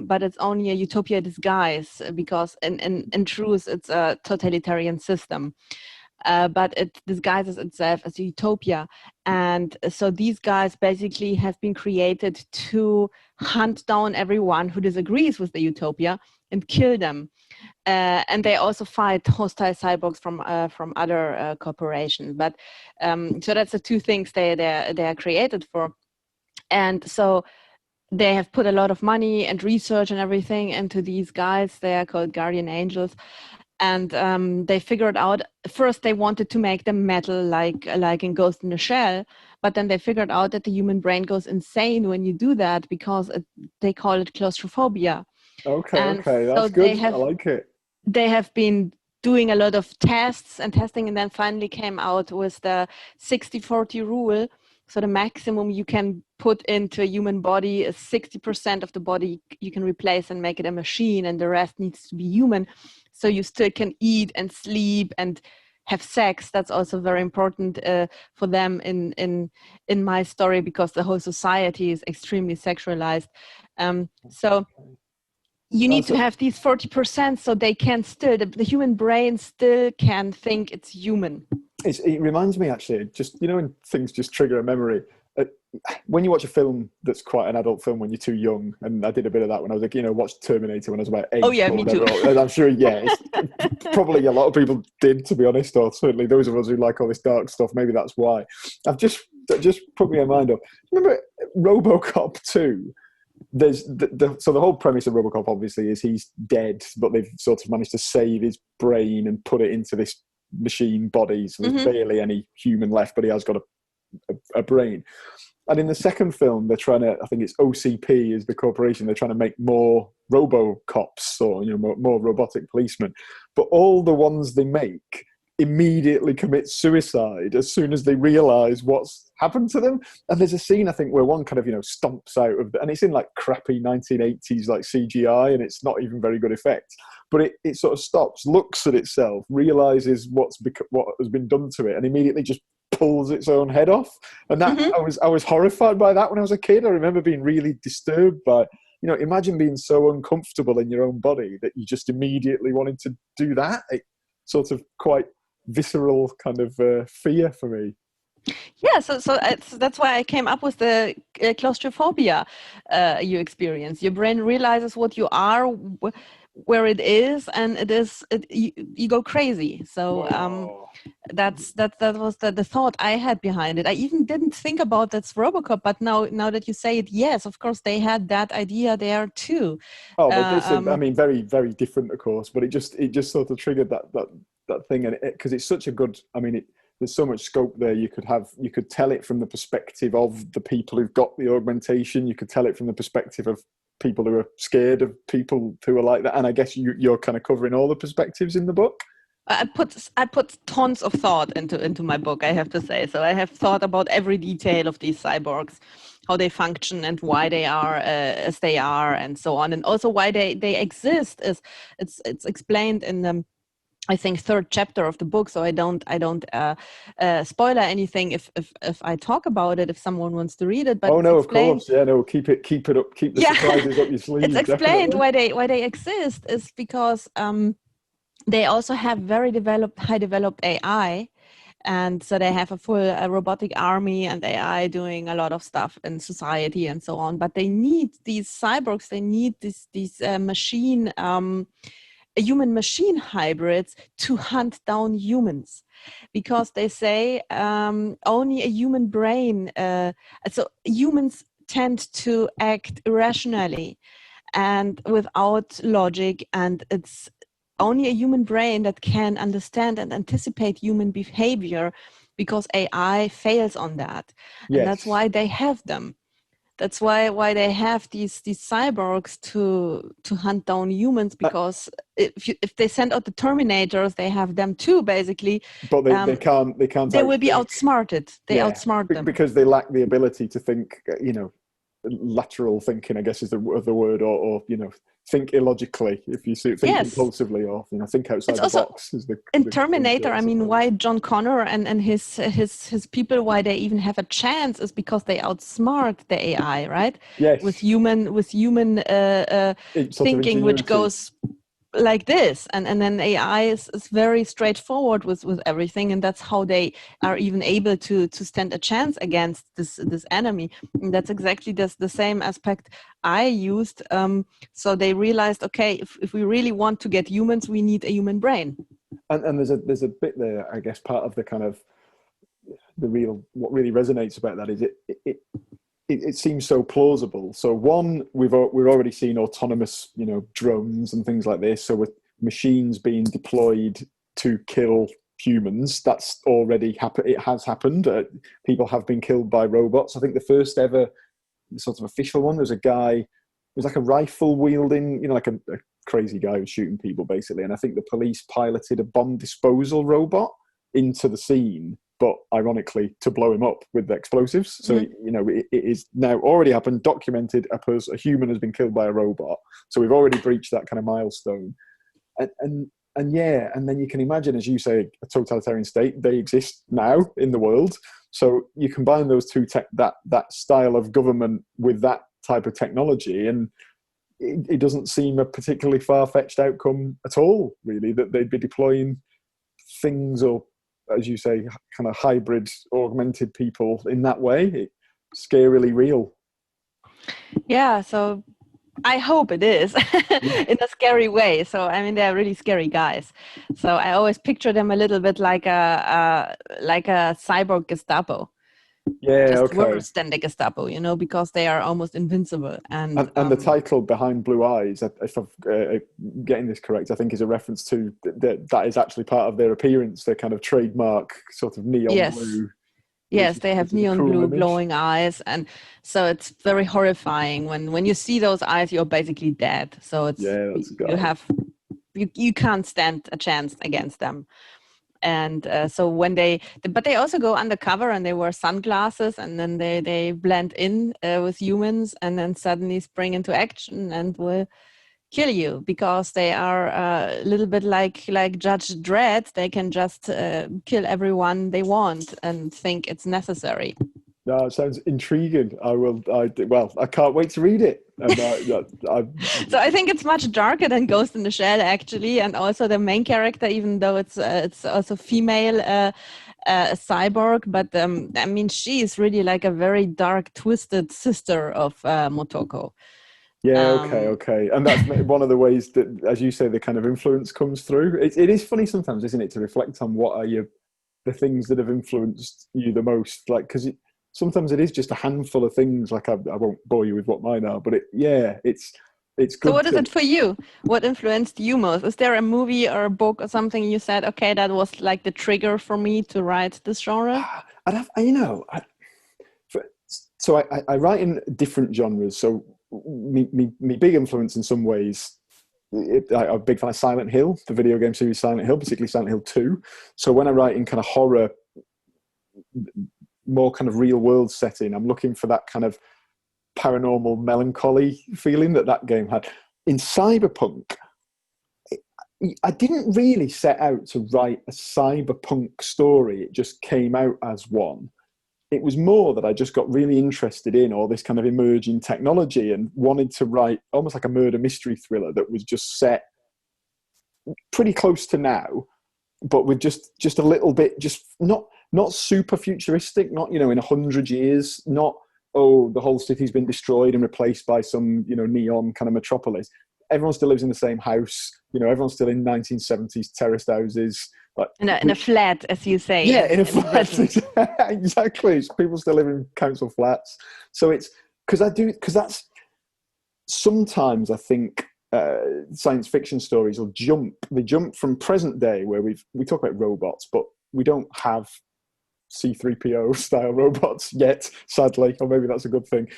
but it's only a utopia disguise, because in truth it's a totalitarian system. But it disguises itself as a utopia. And so these guys basically have been created to hunt down everyone who disagrees with the utopia and kill them. And they also fight hostile cyborgs from other corporations. But so that's the two things they are created for. And so they have put a lot of money and research and everything into these guys. They are called guardian angels. And they figured out, first they wanted to make them metal like in Ghost in the Shell, but then they figured out that the human brain goes insane when you do that, because they call it claustrophobia. Okay, that's good. I like it. They have been doing a lot of tests and testing, and then finally came out with the 60-40 rule. So the maximum you can put into a human body is 60% of the body you can replace and make it a machine, and the rest needs to be human. So you still can eat and sleep and have sex. That's also very important for them in my story, because the whole society is extremely sexualized. You need to have these 40% so they can still, the human brain still can think it's human. It reminds me, actually, just, you know, when things just trigger a memory. When you watch a film that's quite an adult film when you're too young, and I did a bit of that when I was like, you know, watched Terminator when I was about 8. Oh yeah, me too. And I'm sure, probably a lot of people did, to be honest, or certainly those of us who like all this dark stuff, maybe that's why. That just put me in mind of, remember RoboCop 2? There's so the whole premise of RoboCop obviously is he's dead, but they've sort of managed to save his brain and put it into this machine body, so there's barely any human left, but he has got a brain. And in the second film, they're trying to, I think it's OCP is the corporation, they're trying to make more RoboCops, or, you know, more robotic policemen. But all the ones they make immediately commit suicide as soon as they realize what's happened to them. And there's a scene, I think, where one kind of, you know, stomps out of and it's in like crappy 1980s like CGI, and it's not even very good effects. But it sort of stops, looks at itself, realizes what has been done to it, and immediately just pulls its own head off. And that I was horrified by that when I was a kid. I remember being really disturbed by, you know, imagine being so uncomfortable in your own body that you just immediately wanted to do that. It sort of quite visceral kind of fear for me. Yeah, so that's why I came up with the claustrophobia you experience. Your brain realizes what you are, where it is, and you go crazy. So that was the thought I had behind it. I even didn't think about that's RoboCop, but now that you say it, yes, of course they had that idea there too. Oh, but this, I mean, very, very different, of course. But it just sort of triggered that thing, and because it's such a good. I mean, there's so much scope there. You could tell it from the perspective of the people who've got the augmentation. You could tell it from the perspective of people who are scared of people who are like that. And I guess you're kind of covering all the perspectives in the book. I put tons of thought into my book, I have to say. So I have thought about every detail of these cyborgs, how they function and why they are as they are, and so on, and also why they exist. It's explained in the, I think, third chapter of the book. So I don't spoiler anything if I talk about it, if someone wants to read it. But of course, yeah, no, keep it up, keep the surprises up your sleeve. It's explained definitely. why they exist is because they also have high developed AI, and so they have a full robotic army and AI doing a lot of stuff in society and so on. But they need these cyborgs. They need these human machine hybrids to hunt down humans, because they say only a human brain. So humans tend to act irrationally and without logic, and it's only a human brain that can understand and anticipate human behavior, because AI fails on that. Yes. And that's why they have them. That's why they have these cyborgs to hunt down humans, because if they send out the Terminators, they have them too, basically. But they can't. They will be outsmarted. They outsmart them because they lack the ability to think. You know, lateral thinking, I guess, is the word, or you know, think illogically. If you think impulsively, or you know, think outside the box. Is in Terminator, I mean, why John Connor and his people, why they even have a chance, is because they outsmart the AI, right? Yes. With human thinking, which goes like this, and then AI is very straightforward with everything, and that's how they are even able to stand a chance against this enemy. And that's exactly the same aspect I used. So they realized, okay, if we really want to get humans, we need a human brain. And there's a bit there, I guess, part of the kind of what really resonates about that is it seems so plausible. So one, we've already seen autonomous, you know, drones and things like this. So with machines being deployed to kill humans, that's already happened. It has happened. People have been killed by robots. I think the first ever sort of official one, there's a guy, it was like a rifle wielding, you know, like a crazy guy who's shooting people basically. And I think the police piloted a bomb disposal robot into the scene, but ironically to blow him up with the explosives. So, you know, it is now already happened, documented, a human has been killed by a robot. So we've already breached that kind of milestone. And then you can imagine, as you say, a totalitarian state, they exist now in the world. So you combine those two, that style of government with that type of technology, and it doesn't seem a particularly far-fetched outcome at all, really, that they'd be deploying things, or, as you say, kind of hybrid, augmented people in that way. It's scarily real. Yeah, so I hope it is in a scary way. So I mean, they're really scary guys. So I always picture them a little bit like a cyborg Gestapo. Yeah, Just okay. worse than the Gestapo, you know, because they are almost invincible. And the title Behind Blue Eyes, if I'm getting this correct, I think is a reference to that is actually part of their appearance, their kind of trademark sort of neon blue. Yes, they have neon cool blue image. glowing eyes, and so it's very horrifying when you see those eyes. You're basically dead. So it's you can't stand a chance against them. And so but they also go undercover and they wear sunglasses, and then they blend in with humans, and then suddenly spring into action and will kill you, because they are a little bit like Judge Dredd. They can just kill everyone they want and think it's necessary. No, it sounds intriguing. I can't wait to read it. So I think it's much darker than Ghost in the Shell, actually, and also the main character, even though it's also female, cyborg, but I mean, she is really like a very dark, twisted sister of Motoko. Yeah, okay. And that's one of the ways that, as you say, the kind of influence comes through. It is funny sometimes, isn't it, to reflect on what are the things that have influenced you the most, like, because sometimes it is just a handful of things. Like I won't bore you with what mine are, but it's good. So what is it for you? What influenced you most? Is there a movie or a book or something you said, okay, that was like the trigger for me to write this genre? I write in different genres. So me big influence in some ways, I'm a big fan of Silent Hill, the video game series Silent Hill, particularly Silent Hill 2. So when I write in kind of horror, more kind of real world setting, I'm looking for that kind of paranormal melancholy feeling that game had. In cyberpunk, I didn't really set out to write a cyberpunk story. It just came out as one. It was more that I just got really interested in all this kind of emerging technology and wanted to write almost like a murder mystery thriller that was just set pretty close to now, but with just a little bit, just not super futuristic, not, in 100 years, not, the whole city's been destroyed and replaced by some, neon kind of metropolis. Everyone still lives in the same house. Everyone's still in 1970s terraced houses. Like, in a flat, as you say. Yeah, in a flat. Exactly. People still live in council flats. So it's because that's sometimes I think science fiction stories will jump from present day, where we talk about robots, but we don't have C-3PO style robots yet, sadly, or maybe that's a good thing.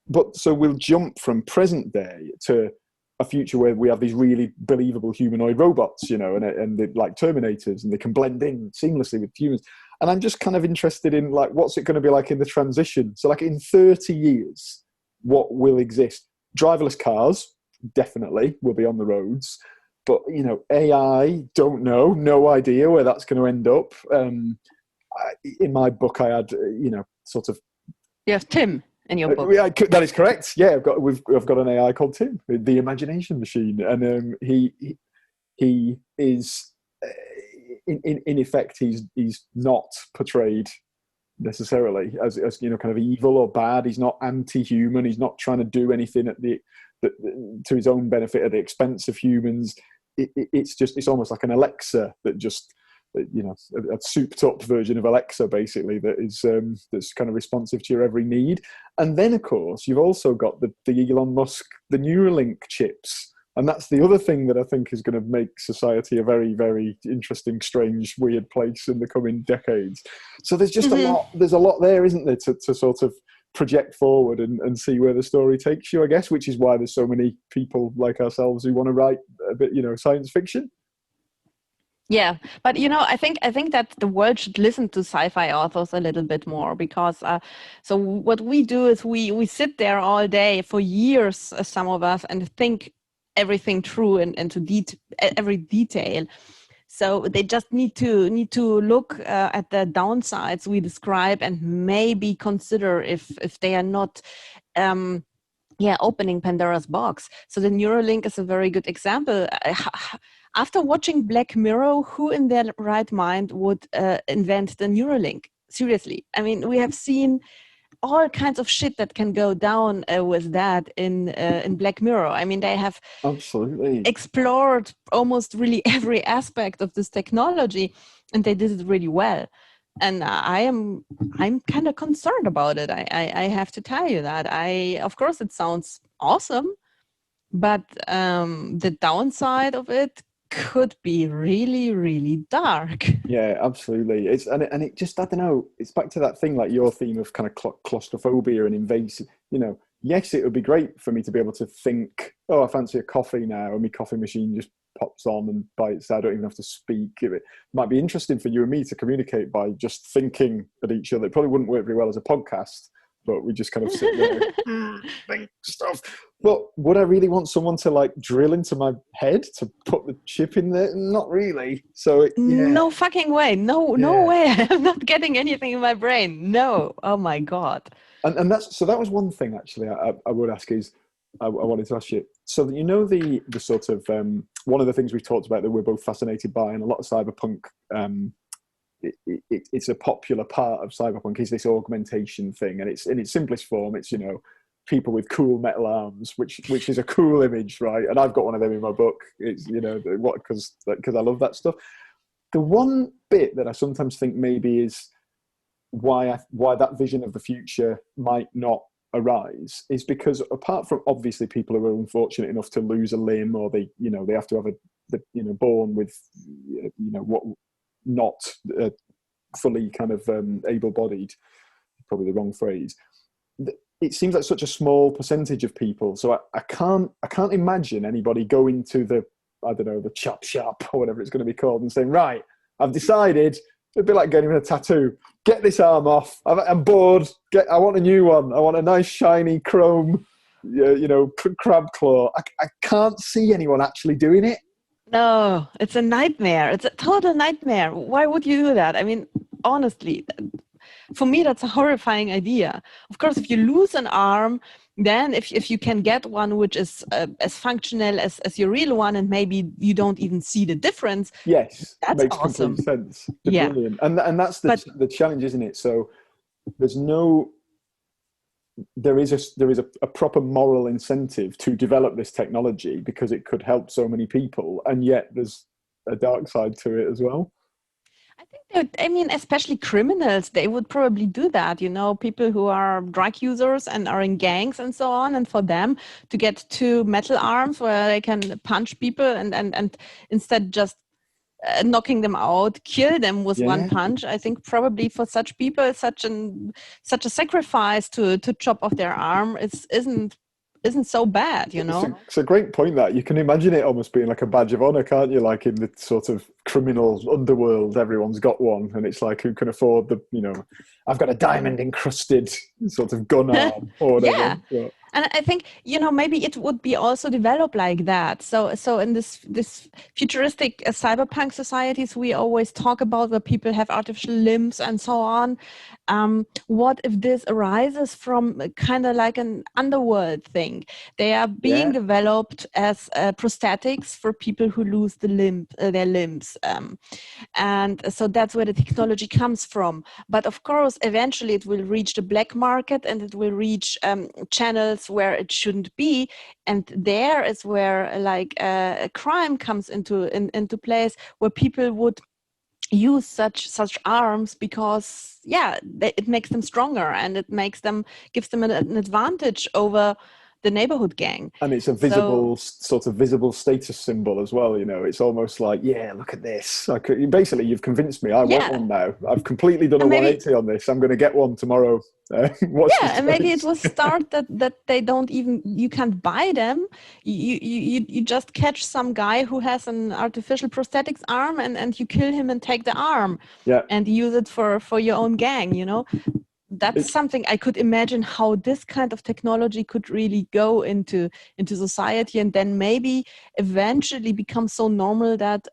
But so we'll jump from present day to a future where we have these really believable humanoid robots, and they're like Terminators, and they can blend in seamlessly with humans. And I'm just kind of interested in, like, what's it going to be like in the transition? So, like, in 30 years, what will exist? Driverless cars, definitely, will be on the roads. But, AI, don't know, no idea where that's going to end up. In my book, I had, sort of... You have Tim in your book. That is correct. Yeah, I've got an AI called Tim, the imagination machine, and he is in effect he's not portrayed necessarily as kind of evil or bad. He's not anti-human. He's not trying to do anything to his own benefit at the expense of humans. It's almost like an Alexa that just, a souped up version of Alexa, basically, that is that's kind of responsive to your every need. And then, of course, you've also got the Elon Musk, the Neuralink chips, and that's the other thing that I think is going to make society a very, very interesting, strange, weird place in the coming decades. So there's just there's a lot there, isn't there, to sort of project forward and see where the story takes you, I guess, which is why there's so many people like ourselves who want to write a bit, science fiction. Yeah, but I think that the world should listen to sci-fi authors a little bit more, because so what we do is we sit there all day for years, some of us, and think everything through and to every detail. So they just need to look at the downsides we describe and maybe consider if they are not opening Pandora's box. So the Neuralink is a very good example. After watching Black Mirror, who in their right mind would invent the Neuralink? Seriously. I mean, we have seen all kinds of shit that can go down with that in Black Mirror. I mean, they have absolutely explored almost really every aspect of this technology, and they did it really well. And I'm kind of concerned about it. I have to tell you that. Of course, it sounds awesome, but the downside of it could be really, really dark. Yeah, absolutely. And it just, I don't know, it's back to that thing, like your theme of kind of claustrophobia and invasive, you know. Yes, it would be great for me to be able to think, oh, I fancy a coffee now, and my coffee machine just pops on and bites. I don't even have to speak. It might be interesting for you and me to communicate by just thinking at each other. It probably wouldn't work very well as a podcast, but we just kind of sit there, think stuff. But would I really want someone to like drill into my head to put the chip in there? Not really. So no fucking way. No way. I'm not getting anything in my brain. No. Oh my God. And that was one thing actually I would ask is, I wanted to ask you. So you know the sort of one of the things we've talked about that we're both fascinated by, and a lot of cyberpunk, it's a popular part of cyberpunk is this augmentation thing, and it's in its simplest form. It's, you know, people with cool metal arms, which is a cool image, right? And I've got one of them in my book. It's, you know, what, because I love that stuff. The one bit that I sometimes think maybe is why that vision of the future might not arise is because, apart from obviously people who are unfortunate enough to lose a limb, or they have to have born with, you know, what, not fully kind of able-bodied, probably the wrong phrase. It seems like such a small percentage of people. So I can't imagine anybody going to the, I don't know, the chop shop or whatever it's going to be called, and saying, right, I've decided. It'd be like getting a tattoo. Get this arm off. I'm bored. I want a new one. I want a nice shiny chrome, you know, crab claw. I can't see anyone actually doing it. No, it's a nightmare. It's a total nightmare. Why would you do that? I mean, honestly, for me, that's a horrifying idea. Of course, if you lose an arm, then if you can get one which is as functional as your real one, and maybe you don't even see the difference. Yes, that's makes awesome. Complete sense. Yeah. Brilliant. And that's the challenge, isn't it? So there is a proper moral incentive to develop this technology because it could help so many people, and yet there's a dark side to it as well. I mean, especially criminals, they would probably do that, you know, people who are drug users and are in gangs and so on. And for them to get two metal arms where they can punch people and instead just knocking them out, kill them with one punch. I think probably for such people, such a sacrifice to chop off their arm isn't so bad, you know. It's a great point that you can imagine it almost being like a badge of honor, can't you? Like in the sort of criminal underworld, everyone's got one, and it's like, who can afford the, you know, I've got a diamond encrusted sort of gun arm or whatever. Yeah. And I think, you know, maybe it would be also developed like that. So in this futuristic cyberpunk societies we always talk about, where people have artificial limbs and so on, what if this arises from kind of like an underworld thing? They are being developed as prosthetics for people who lose their limbs. And so that's where the technology comes from. But of course, eventually it will reach the black market, and it will reach channels where it shouldn't be, and there is where like a crime comes into place, where people would use such arms because it makes them stronger, and it gives them an advantage over the neighborhood gang. And it's a visible sort of visible status symbol as well, you know. It's almost like, look at this. Basically, you've convinced me. I want one now. I've completely done a 180 on this. I'm going to get one tomorrow. And maybe it will start that they don't even, you can't buy them. You just catch some guy who has an artificial prosthetics arm, and you kill him and take the arm and use it for your own gang, you know. That's something I could imagine, how this kind of technology could really go into society, and then maybe eventually become so normal that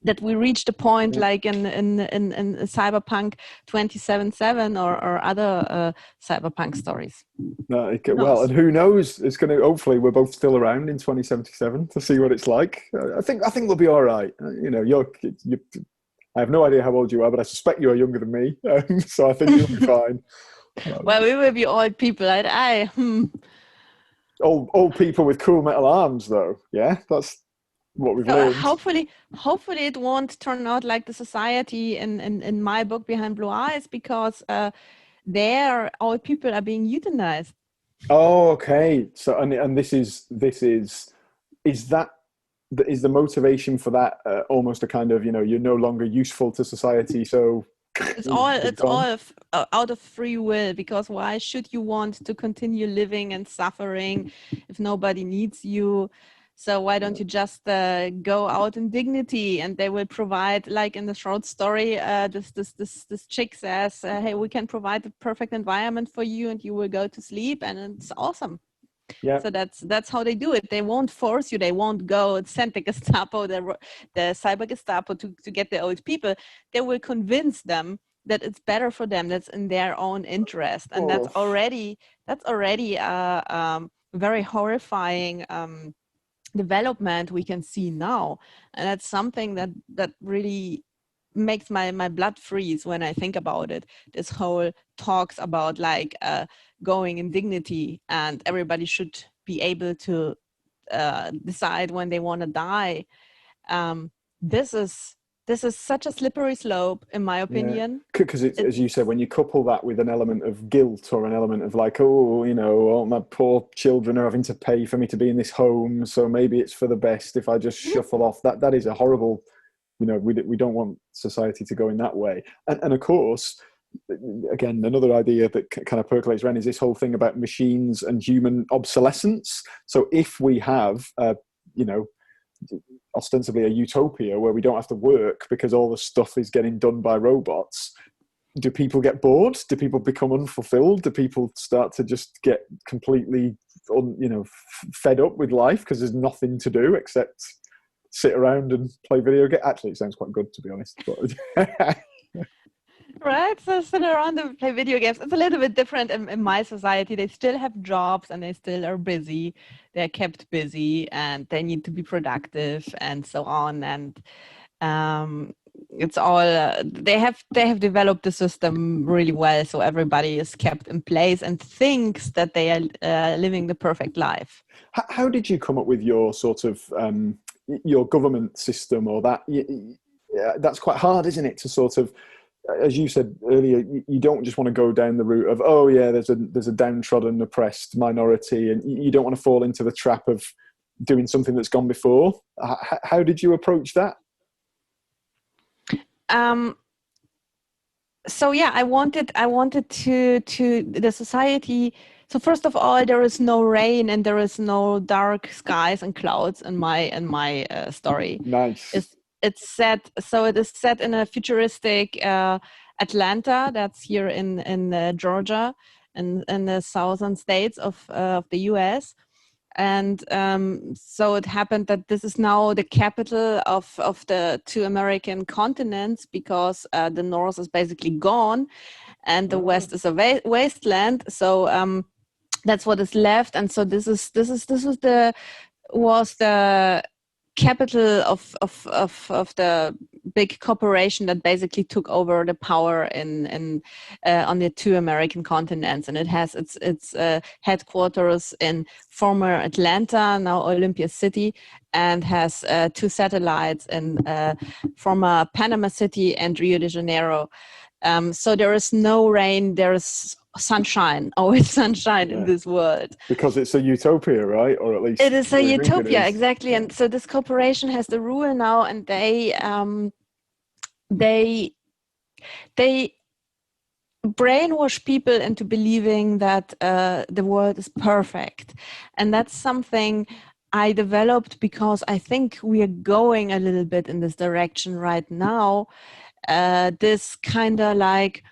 that we reached a point like in cyberpunk 2077 or other cyberpunk stories. No, well, and who knows? It's going to. Hopefully, we're both still around in 2077 to see what it's like. I think we'll be all right. You know, I have no idea how old you are, but I suspect you are younger than me. So I think you'll be fine. Well, we will be old people. Old people with cool metal arms, though. Yeah, that's what we've learned. Hopefully it won't turn out like the society in my book Behind Blue Eyes, because there all people are being euthanized. Oh, okay. So and this is the motivation for that almost a kind of, you know, you're no longer useful to society, so it's all out of free will, because why should you want to continue living and suffering if nobody needs you? So why don't you just go out in dignity, and they will provide, like in the short story, this chick says, hey, we can provide the perfect environment for you and you will go to sleep, and it's awesome. Yeah. So that's how they do it. They won't force you. They won't go and send the Gestapo, the cyber Gestapo to get the old people. They will convince them that it's better for them. That's in their own interest, and that's already a very horrifying development we can see now, and that's something that really makes my blood freeze when I think about it. This whole talks about like going in dignity, and everybody should be able to decide when they want to die. This is such a slippery slope, in my opinion. Because as you said, when you couple that with an element of guilt or an element of like, oh, you know, all my poor children are having to pay for me to be in this home, so maybe it's for the best if I just shuffle off. That is a horrible, you know, we don't want society to go in that way. And of course, again, another idea that kind of percolates around is this whole thing about machines and human obsolescence. So if we have, you know, ostensibly a utopia where we don't have to work because all the stuff is getting done by robots, do people get bored? Do people become unfulfilled? Do people start to just get completely, fed up with life because there's nothing to do except sit around and play video games? Actually, it sounds quite good, to be honest. But right, so sit around and play video games. It's a little bit different in my society. They still have jobs and they still are busy. They're kept busy and they need to be productive and so on. And it's all they have developed the system really well, so everybody is kept in place and thinks that they are living the perfect life. How did you come up with your sort of your government system, or that? That's quite hard, isn't it, to sort of, as you said earlier, you don't just want to go down the route of, oh yeah, there's a downtrodden, oppressed minority, and you don't want to fall into the trap of doing something that's gone before. How did you approach that? So yeah, I wanted to the society. So first of all, there is no rain and there is no dark skies and clouds in my story. Nice. It's set, so it is set in a futuristic Atlanta, that's here in Georgia, in the southern states of the US. And so it happened that this is now the capital of the two American continents, because the north is basically gone and the west is a wasteland. So that's what is left. And so this was the capital of the big corporation that basically took over the power in on the two American continents, and it has its headquarters in former Atlanta, now Olympia City, and has two satellites in former Panama City and Rio de Janeiro. So there is no rain, there is sunshine, always sunshine in this world. Because it's a utopia, right? Or at least it is a utopia, exactly. And so this corporation has the rule now, and they brainwash people into believing that the world is perfect. And that's something I developed because I think we are going a little bit in this direction right now. This kind of like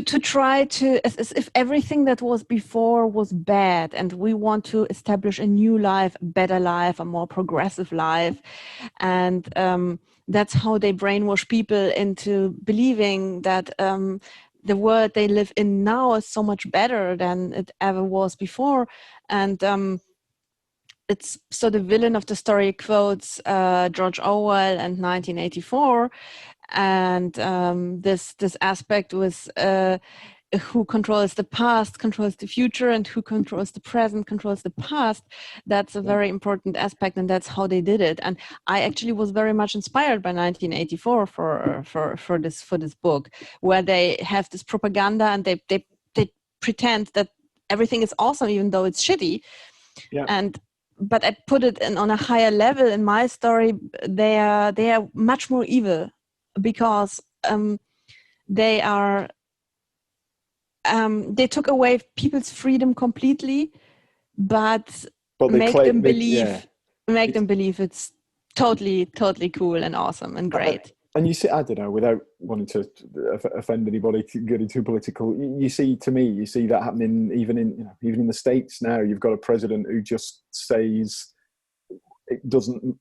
to try to, as if everything that was before was bad, and we want to establish a new life, a better life, a more progressive life. And that's how they brainwash people into believing that the world they live in now is so much better than it ever was before. And it's so the villain of the story quotes George Orwell and 1984, and this aspect was who controls the past controls the future, and who controls the present controls the past. That's a very important aspect, and that's how they did it. And I actually was very much inspired by 1984 for this book, where they have this propaganda and they pretend that everything is awesome even though it's shitty. But I put it on a higher level in my story. They are much more evil, because they took away people's freedom completely, but make them believe it's totally cool and awesome and great. And you see, I don't know, without wanting to offend anybody, getting too political, you see that happening even in the States now. You've got a president who just says it doesn't.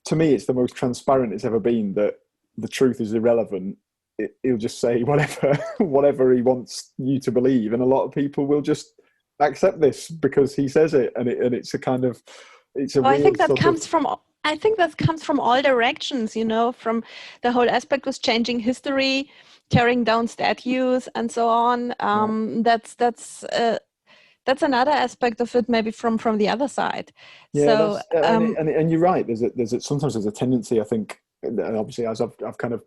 To me, it's the most transparent it's ever been, that the truth is irrelevant. He'll just say whatever he wants you to believe, and a lot of people will just accept this because he says it, and it's a kind of I think that comes from all directions, from the whole aspect was changing history, tearing down statues, and so on. That's another aspect of it, maybe from the other side. Yeah, and you're right. Sometimes there's a tendency, I think, and obviously, as I've kind of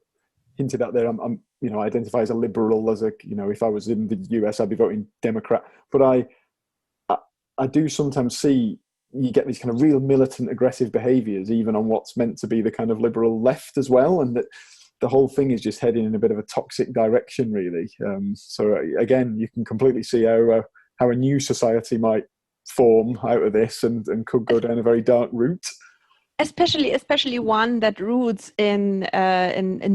hinted at there, I'm I identify as a liberal. If I was in the US, I'd be voting Democrat. But I do sometimes see you get these kind of real militant, aggressive behaviours, even on what's meant to be the kind of liberal left as well, and that the whole thing is just heading in a bit of a toxic direction, really. So again, you can completely see how a new society might form out of this, and could go down a very dark route. Especially one that roots in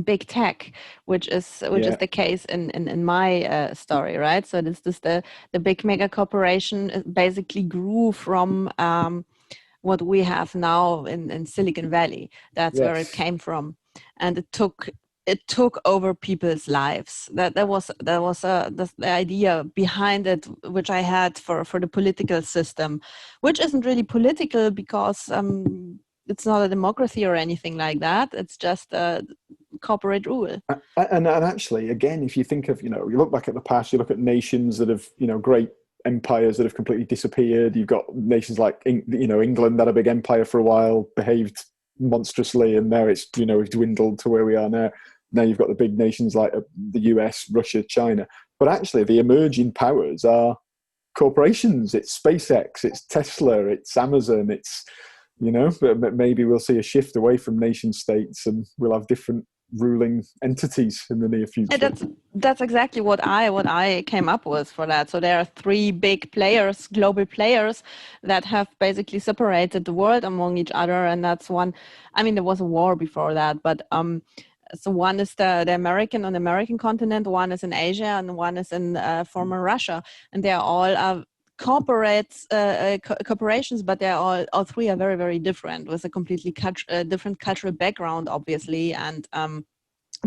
big tech, which is the case in my story, right? So this the big mega corporation basically grew from what we have now in Silicon Valley. That's where it came from, and it took over people's lives. That was the idea behind it, which I had for the political system, which isn't really political because it's not a democracy or anything like that. It's just a corporate rule. And actually, again, if you think of, you look back at the past, you look at nations that have, great empires that have completely disappeared. You've got nations like, England, had a big empire for a while, behaved monstrously, and now it's, it's dwindled to where we are now. Now you've got the big nations like the US, Russia, China. But actually, the emerging powers are corporations. It's SpaceX, it's Tesla, it's Amazon, it's, maybe we'll see a shift away from nation states, and we'll have different ruling entities in the near future. That's exactly what I came up with for that. So there are three big players, global players, that have basically separated the world among each other, and that's one. I mean, there was a war before that, but so one is the American on the American continent, one is in Asia, and one is in former Russia, and they are all corporations, but they're all three are very, very different, with a completely different cultural background, obviously, and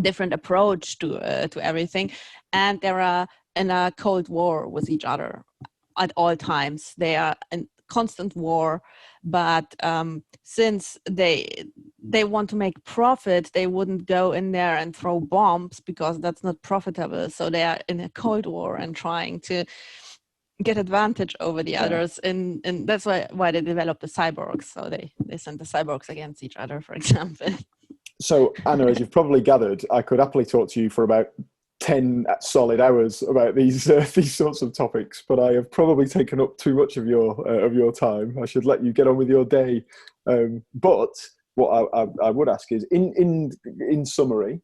different approach to everything. And they are in a cold war with each other at all times. They are in constant war, but since they want to make profit, they wouldn't go in there and throw bombs because that's not profitable. So they are in a cold war and trying to get advantage over the others, and that's why they developed the cyborgs. So they sent the cyborgs against each other, for example. So Anna, as you've probably gathered, I could happily talk to you for about 10 solid hours about these sorts of topics, but I have probably taken up too much of your time. I should let you get on with your day. But what I would ask is, in summary,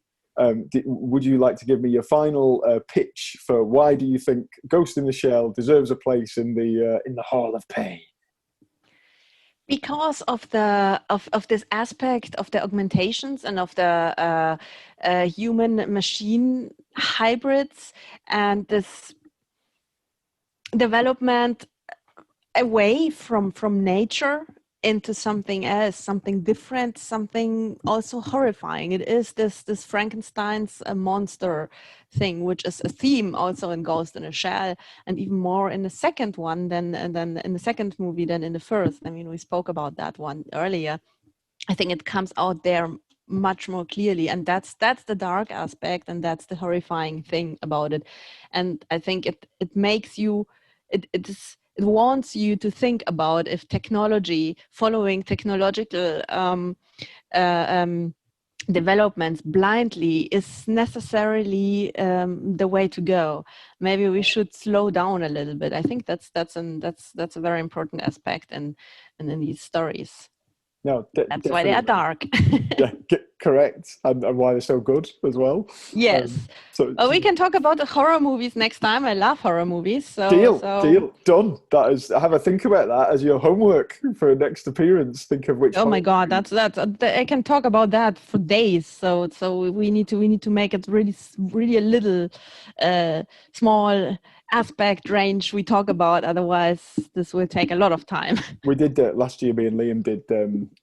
would you like to give me your final pitch for why do you think Ghost in the Shell deserves a place in the Hall of Pain? Because of of this aspect of the augmentations and of the human machine hybrids, and this development away from nature into something else, something different, something also horrifying. It is this Frankenstein's monster thing, which is a theme also in Ghost in a Shell, and even more in the second one than in the second movie than in the first. I mean, we spoke about that one earlier. I think it comes out there much more clearly, and that's the dark aspect, and that's the horrifying thing about it. And I think it makes you, it wants you to think about if technology, following technological developments blindly, is necessarily the way to go. Maybe we should slow down a little bit. I think that's a very important aspect in these stories. No, that's why they are dark. Yeah, correct, and why they're so good as well. Yes. We can talk about the horror movies next time. I love horror movies. So deal, done. That is, have a think about that as your homework for a next appearance. Think of which. Oh my God, that's I can talk about that for days. So we need to make it really a little small aspect range we talk about. Otherwise, this will take a lot of time. We did last year. Me and Liam did.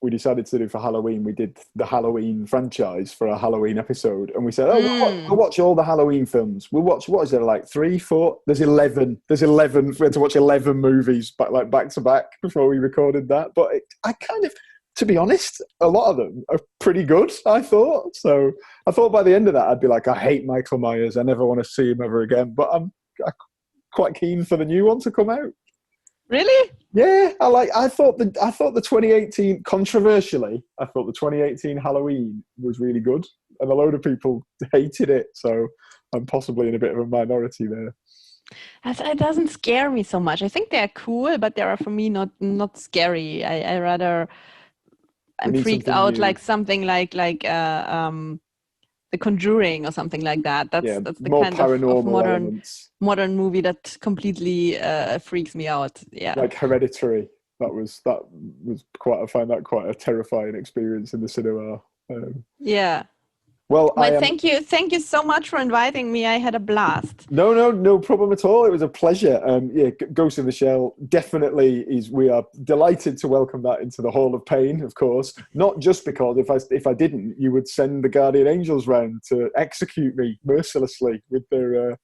We decided to do for Halloween. We did the Halloween franchise for a Halloween episode, and we said, we'll watch all the Halloween films. We'll watch, what is there, like 3, 4? There's 11. We had to watch 11 movies back to back before we recorded that. But I kind of, to be honest, a lot of them are pretty good, I thought. So I thought by the end of that, I'd be like, I hate Michael Myers. I never want to see him ever again. But I'm quite keen for the new one to come out. Really? Yeah, I thought the 2018, controversially, I thought the 2018 Halloween was really good, and a load of people hated it. So I'm possibly in a bit of a minority there. It doesn't scare me so much. I think they're cool, but they are, for me, not scary. I rather, I'm freaked out new. Like something like The Conjuring or something like that. That's the kind of modern movie that completely freaks me out. Yeah, like Hereditary. That was quite. I find that quite a terrifying experience in the cinema. Yeah. Well, thank you so much for inviting me. I had a blast. No problem at all. It was a pleasure. Ghost in the Shell definitely is. We are delighted to welcome that into the Hall of Pain, of course. Not just because if I didn't, you would send the guardian angels round to execute me mercilessly with their,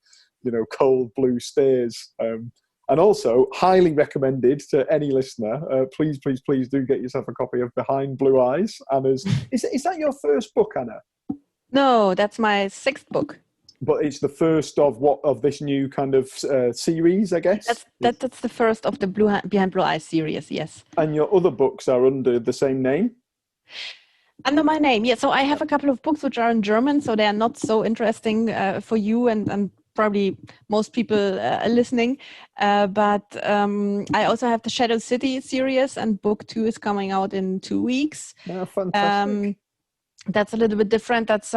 cold blue stares. And also highly recommended to any listener. Please do get yourself a copy of Behind Blue Eyes. Anna's. Is that your first book, Anna? No, that's my 6th book. But it's the first of this new kind of series, I guess? That's the first of the Behind Blue Eyes series, yes. And your other books are under the same name? Under my name, yeah. So I have a couple of books which are in German, so they are not so interesting for you and probably most people listening. But I also have the Shadow City series, and book 2 is coming out in 2 weeks. Oh, fantastic. That's a little bit different. That's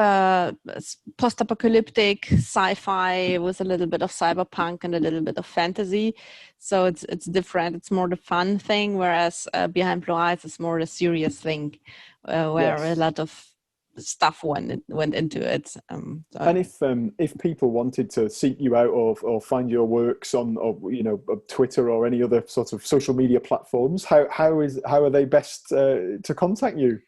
post-apocalyptic sci-fi with a little bit of cyberpunk and a little bit of fantasy. So it's different. It's more the fun thing, whereas Behind Blue Eyes is more the serious thing, where a lot of stuff went into it. And if people wanted to seek you out or find your works on Twitter or any other sort of social media platforms, how are they best to contact you?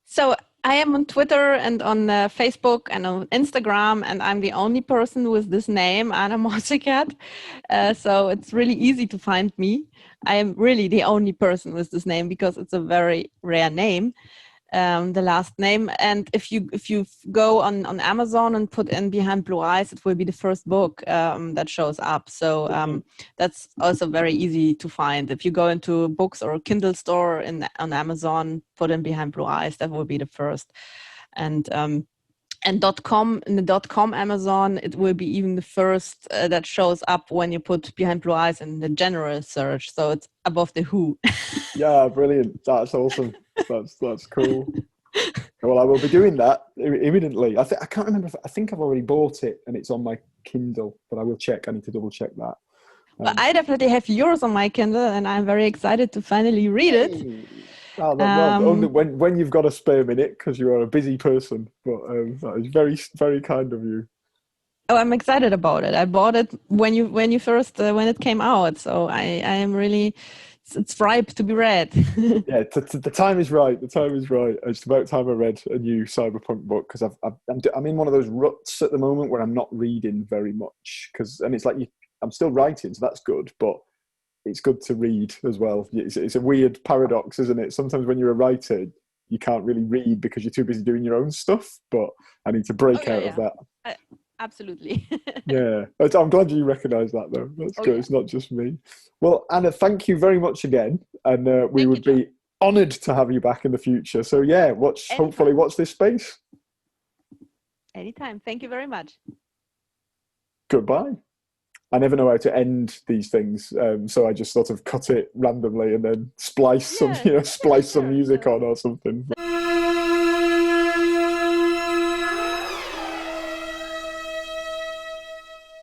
So I am on Twitter and on Facebook and on Instagram, and I'm the only person with this name, Anna Mocikat. So it's really easy to find me. I am really the only person with this name because it's a very rare name, the last name. And if you go on Amazon and put in Behind Blue Eyes, it will be the first book that shows up. So that's also very easy to find. If you go into books or a Kindle store on Amazon, put in Behind Blue Eyes, that will be the first. And .com, in the .com Amazon, it will be even the first that shows up when you put Behind Blue Eyes in the general search. So it's above the Who. Yeah, brilliant. That's awesome. That's cool. Well, I will be doing that imminently. I can't remember. I think I've already bought it and it's on my Kindle, but I will check. I need to double check that. Well, I definitely have yours on my Kindle, and I'm very excited to finally read it. Hey. Oh, well, only when you've got a spare minute, because you are a busy person. But that is very, very kind of you. Oh, I'm excited about it. I bought it when it came out, so I am really, it's ripe to be read. Yeah, the time is right. The time is right. It's about time I read a new cyberpunk book, because I'm in one of those ruts at the moment where I'm not reading very much, and it's like I'm still writing, so that's good, but it's good to read as well. It's a weird paradox, isn't it? Sometimes when you're a writer, you can't really read because you're too busy doing your own stuff, but I need to break out of that. Absolutely. Yeah, I'm glad you recognise that, though. That's good. Yeah. It's not just me. Well, Anna, thank you very much again, and we would be honoured to have you back in the future. So yeah, hopefully watch this space. Anytime. Thank you very much. Goodbye. I never know how to end these things, so I just sort of cut it randomly and then splice some music on or something.